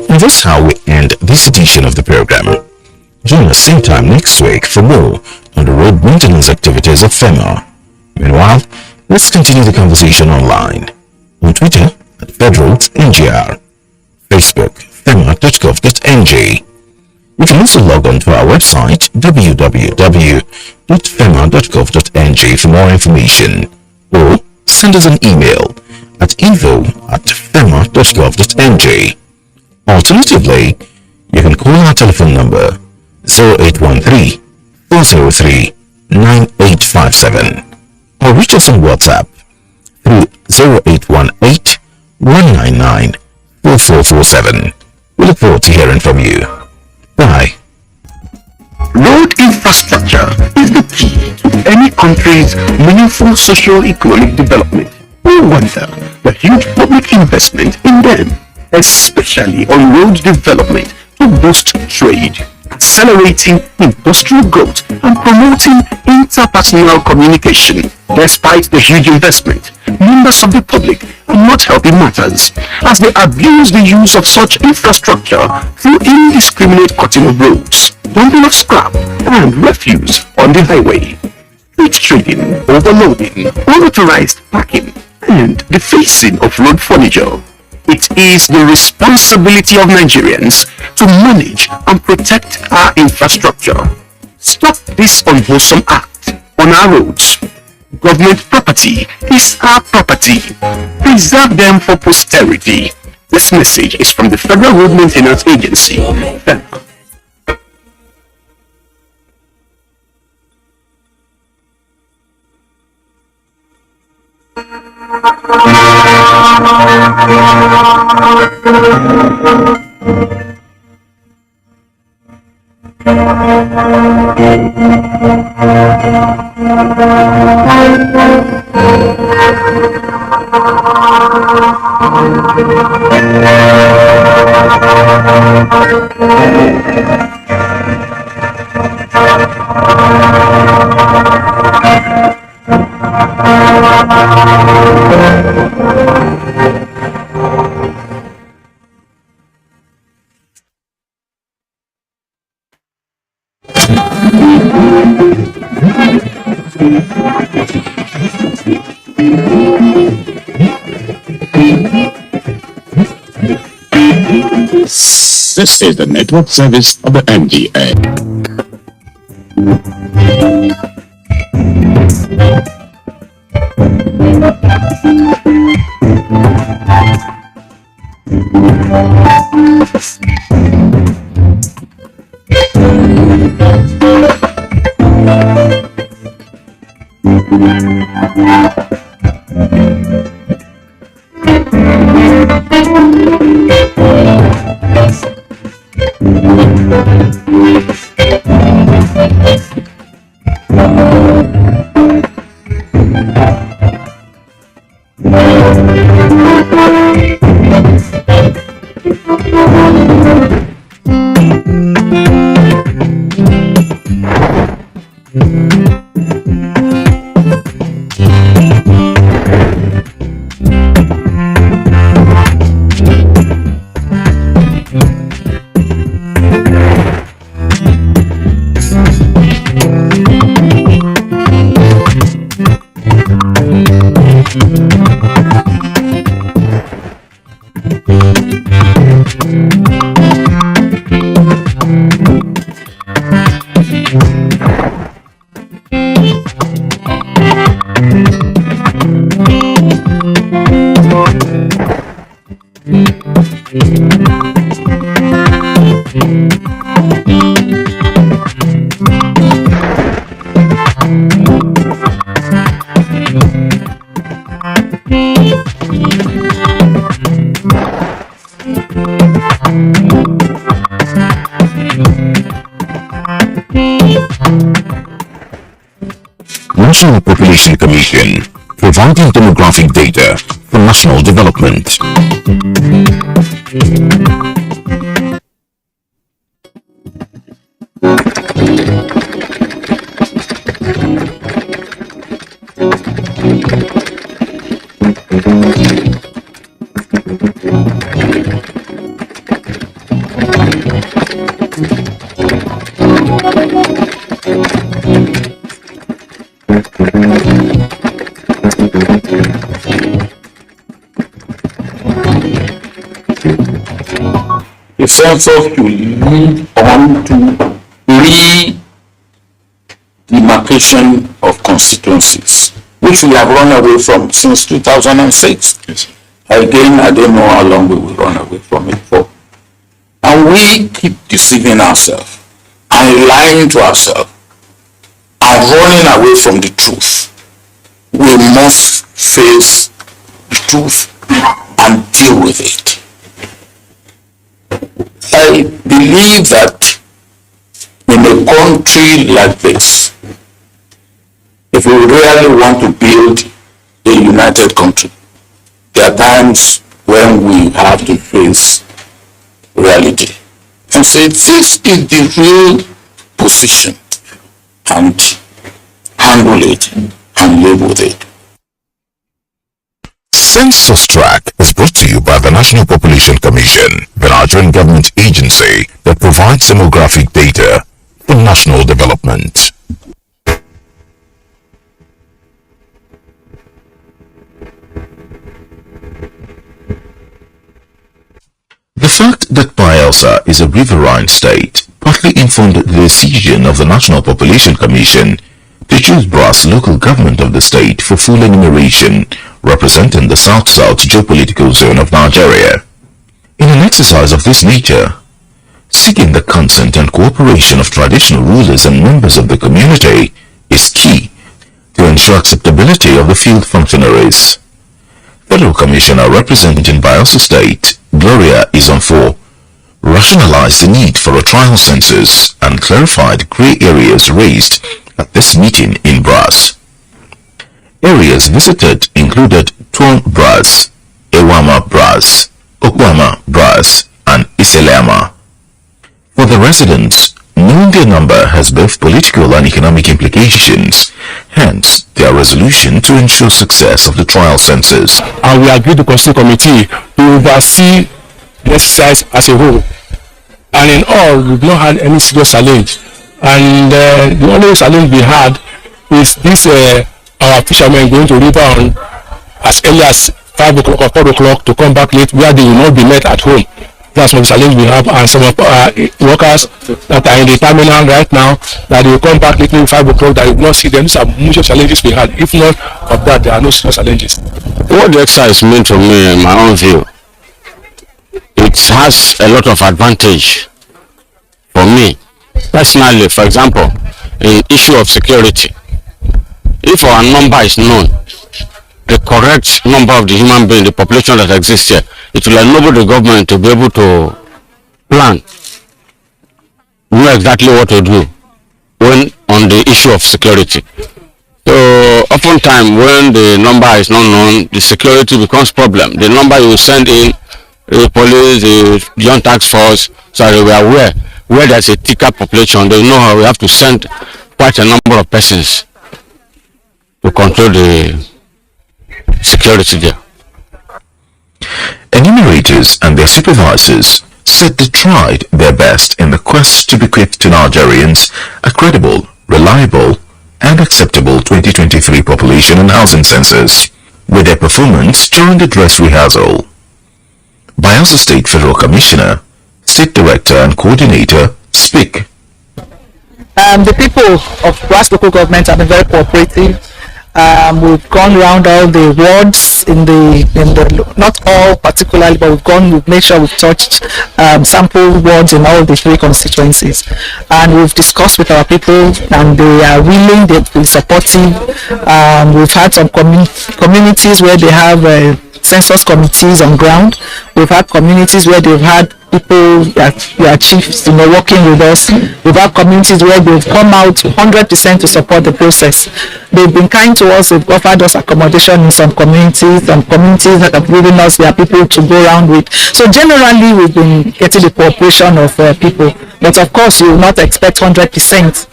And that's how we end this edition of the program. Join us same time next week for more on the road maintenance activities of FEMA. Meanwhile, let's continue the conversation online. On Twitter at federalsngr, Facebook fema.gov.ng. You can also log on to our website www.fema.gov.ng for more information, or send us an email at info@fema.gov.ng. Alternatively, you can call our telephone number 0813-403-9857 or reach us on WhatsApp through 0818-199-4447. We look forward to hearing from you. Bye. Road infrastructure is the key to any country's meaningful socio-economic development. No wonder the huge public investment in them, especially on road development to boost trade, accelerating industrial growth and promoting interpersonal communication. Despite the huge investment, members of the public are not helping matters as they abuse the use of such infrastructure through indiscriminate cutting of roads, dumping of scrap and refuse on the highway, street trading, overloading, unauthorized parking, and defacing of road furniture. It is the responsibility of Nigerians to manage and protect our infrastructure. Stop this unwholesome act on our roads. Government property is our property. Preserve them for posterity. This message is from the Federal Road Maintenance Agency, FEMA. This is the network service of the NTA. National Population Commission, providing demographic data for national development. The census will lead on to re-demarcation of constituencies, which we have run away from since 2006. Yes. Again, I don't know how long we will run away from it for. And we keep deceiving ourselves and lying to ourselves and running away from the truth. We must face the truth and deal with it. I believe that in a country like this, if we really want to build a united country, there are times when we have to face reality and say this is the real position and handle it and live with it. Census Track is brought to you by the National Population Commission, the Nigerian government agency that provides demographic data for national development. The fact that Bayelsa is a riverine state partly informed the decision of the National Population Commission to choose Brass local government of the state for full enumeration, representing the South-South geopolitical zone of Nigeria. In an exercise of this nature, seeking the consent and cooperation of traditional rulers and members of the community is key to ensure acceptability of the field functionaries. Federal Commissioner representing Bayelsa State, Gloria Izonfo, rationalized the need for a trial census and clarified gray areas raised at this meeting in Brass. Areas visited included Tuon Brass, Ewama Brass, Okwama Brass, and Iselema. For the residents, knowing their number has both political and economic implications, hence their resolution to ensure success of the trial census. And we agreed the Constitutional Committee to oversee the exercise as a whole. And in all, we've not had any serious challenge. And the only challenge we had is this our fishermen going to river on as early as 5 o'clock or 4 o'clock to come back late, where they will not be met at home. That's one challenge we have, and some of our workers that are in the terminal right now, that they will come back late 5 o'clock, that you will not see them. These are major challenges we had. If not of that, there are no serious challenges. What the exercise meant to me, in my own view, it has a lot of advantage for me personally. For example, in issue of security, if our number is known, the correct number of the human being, the population that exists here, it will enable the government to be able to plan, know exactly what to do when on the issue of security. So oftentimes when the number is not known, the security becomes problem. The number you send in, the police, the joint task force, so they were aware where there's a thicker population, they know how we have to send quite a number of persons to control the security there. Enumerators and their supervisors said they tried their best in the quest to bequeath to Nigerians a credible, reliable, and acceptable 2023 population and housing census with their performance during the dress rehearsal. Bayelsa State Federal Commissioner, State Director and Coordinator speak. The people of Brass local government have been very cooperative. We've gone around all the wards in the not all particularly, but we've made sure we've touched sample wards in all the 3 constituencies, and we've discussed with our people, and they are willing, they've been supportive. We've had some communities where they have census committees on ground. We've had communities where they've had people that are chiefs, working with us. We've had communities where they've come out 100% to support the process. They've been kind to us. They've offered us accommodation in some communities that have given us their people to go around with. So generally, we've been getting the cooperation of people. But of course, you will not expect 100%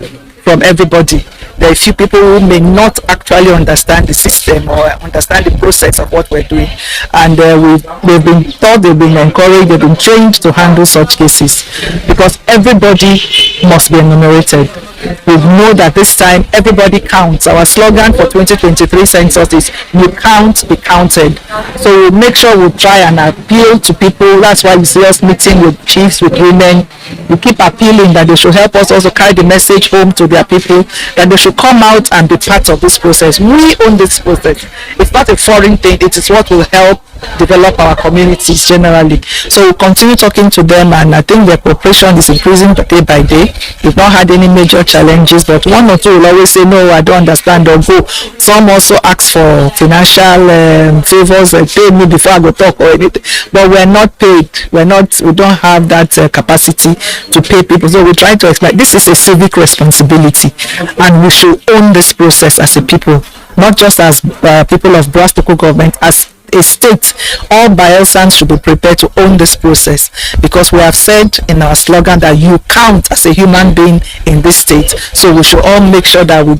from everybody. There are a few people who may not actually understand the system or understand the process of what we're doing, and they've been taught, they've been encouraged, they've been trained to handle such cases, because everybody must be enumerated. We know that this time everybody counts. Our slogan for 2023 census is "You count, be counted." So we make sure we try and appeal to people. That's why you see us meeting with chiefs, with women. We keep appealing that they should help us also carry the message home to their people, that they should come out and be part of this process. We own this process. It's not a foreign thing. It is what will help develop our communities generally. So we continue talking to them, and I think their cooperation is increasing day by day. We've not had any major challenges, but one or two will always say, "No, I don't understand," or go. Some also ask for financial favors, pay me before I go talk or anything. But we're not paid. We don't have that capacity to pay people. So we try to explain this is a civic responsibility, and we should own this process as a people, not just as people of Brass local government, as a state. All Bayelsans should be prepared to own this process, because we have said in our slogan that you count as a human being in this state. So we should all make sure that we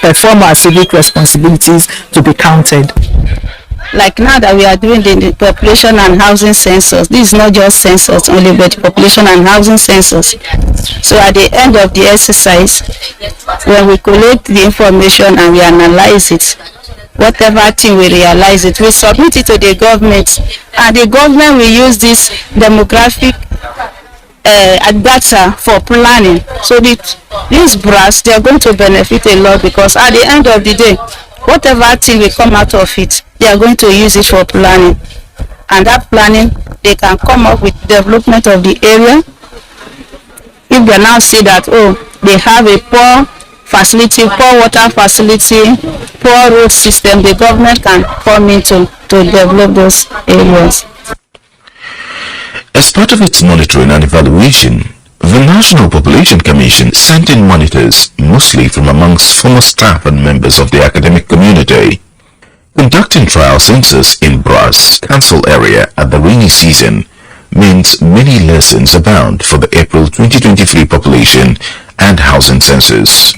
perform our civic responsibilities to be counted. Like now that we are doing the population and housing census, this is not just census only, but population and housing census. So at the end of the exercise, when we collect the information and we analyze it, whatever thing we realize it, we submit it to the government, and the government will use this demographic data for planning. So these brass, they are going to benefit a lot, because at the end of the day, whatever thing will come out of it, they are going to use it for planning, and that planning, they can come up with development of the area. If they now see that, oh, they have a poor facility, poor water facility, poor road system, the government can come in to develop those areas. As part of its monitoring and evaluation, the National Population Commission sent in monitors, mostly from amongst former staff and members of the academic community. Conducting trial census in Brass Council area at the rainy season means many lessons abound for the April 2023 population and housing census.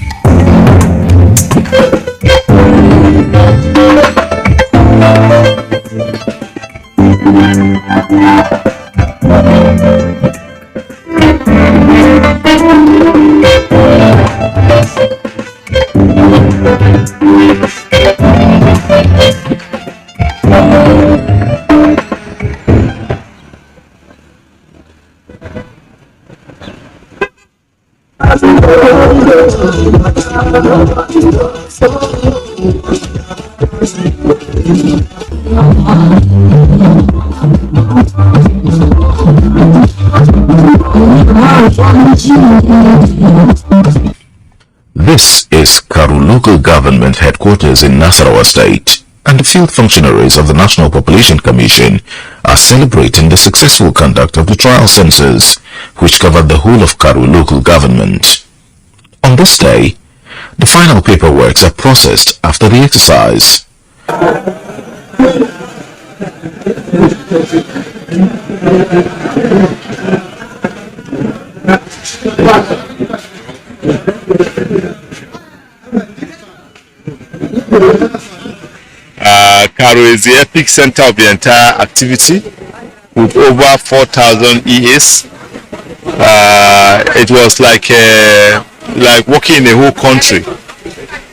This is Karu Local Government Headquarters in Nasarawa State, and the field functionaries of the National Population Commission are celebrating the successful conduct of the trial census, which covered the whole of Karu Local Government. On this day, the final paperworks are processed after the exercise. Karu is the epic center of the entire activity with over 4,000 EAs. It was like working in a whole country,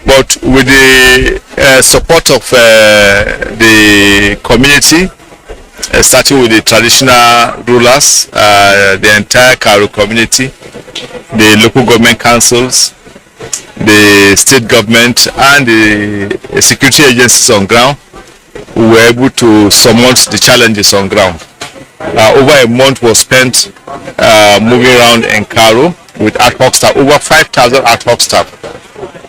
but with the support of the community, starting with the traditional rulers, the entire Karu community, the local government councils, the state government, and the security agencies on ground, we were able to surmount the challenges on ground. Over a month was spent moving around in Karu with ad hoc staff, over 5,000 ad hoc staff.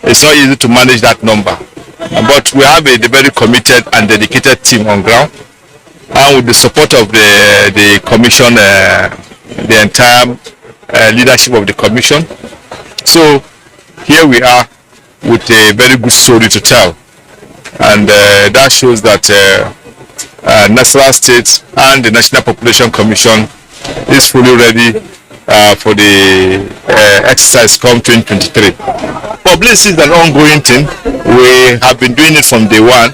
It's not easy to manage that number, but we have a very committed and dedicated team on ground, and with the support of the commission, the entire leadership of the commission. So here we are with a very good story to tell, and that shows that Nasarawa State and the National Population Commission is fully ready for the exercise come 2023. Publicity is an ongoing thing. We have been doing it from day one,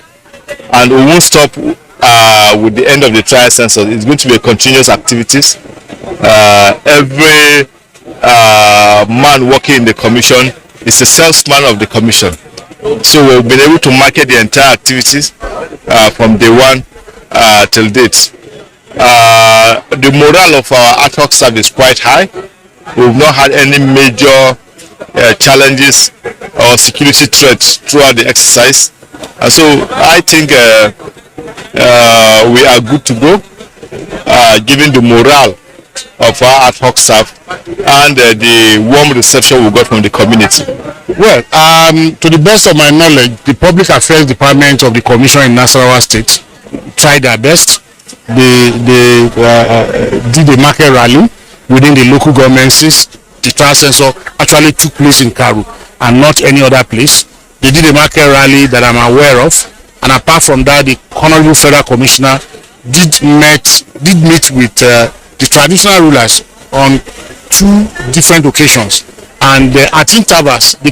and we won't stop with the end of the trial census. It's going to be a continuous activities. Every man working in the commission is a salesman of the commission. So we've been able to market the entire activities from day one till date. The morale of our ad hoc staff is quite high. We've not had any major challenges or security threats throughout the exercise. And so I think we are good to go, given the morale of our ad hoc staff and the warm reception we got from the community. Well, to the best of my knowledge, the Public Affairs Department of the Commission in Nasarawa State tried their best. They did a market rally within the local governments. The trial census actually took place in Karu and not any other place. They did a market rally that I'm aware of, and apart from that, the Honorable Federal Commissioner did meet with the traditional rulers on 2 different occasions, And at Intabas, the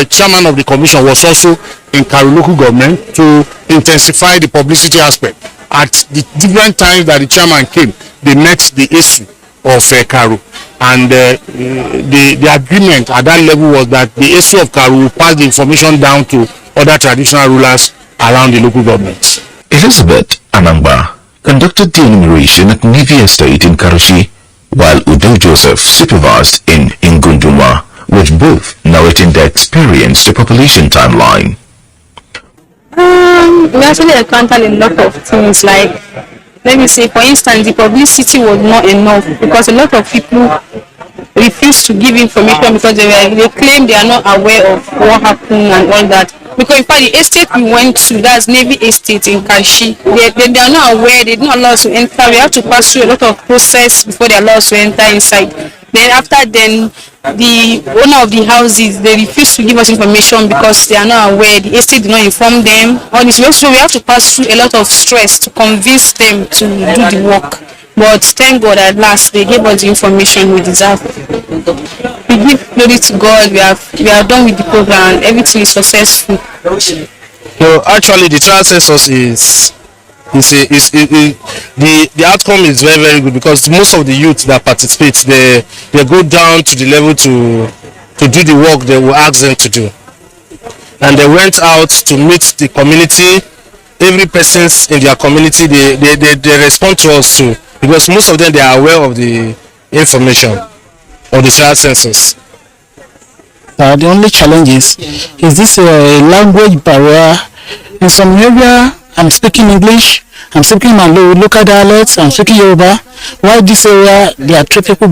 chairman of the commission was also in Karu local government to intensify the publicity aspect. At the different times that the chairman came, they met the issue of Karu, and the agreement at that level was that the issue of Karu will pass the information down to other traditional rulers around the local government. Elizabeth Anamba conducted the enumeration at Navy Estate in Karushi, while Udo Joseph supervised in Ngunduma, with both narrating their experience to population timeline. We actually encountered a lot of things, like, let me say, for instance, the publicity was not enough because a lot of people refused to give information because they claim they are not aware of what happened and all that. Because in fact, the estate we went to, that's Navy Estate in Kashi, they are not aware, they did not allow us to enter. We have to pass through a lot of process before they allow us to enter inside. Then after then, the owner of the houses, they refuse to give us information because they are not aware. The estate did not inform them. All this, so we have to pass through a lot of stress to convince them to do the work. But thank God, at last they gave us the information we deserve. We give glory to God. We are done with the program. Everything is successful. So actually, the trial census the outcome is very, very good because most of the youth that participate, they go down to the level to do the work they will ask them to do, and they went out to meet the community. Every person in their community, they respond to us too, because most of them, they are aware of the information of the trial census. The only challenge is this language barrier. In some area, I'm speaking English, I'm speaking my local dialects, I'm speaking Yoruba. While this area, there are 3 people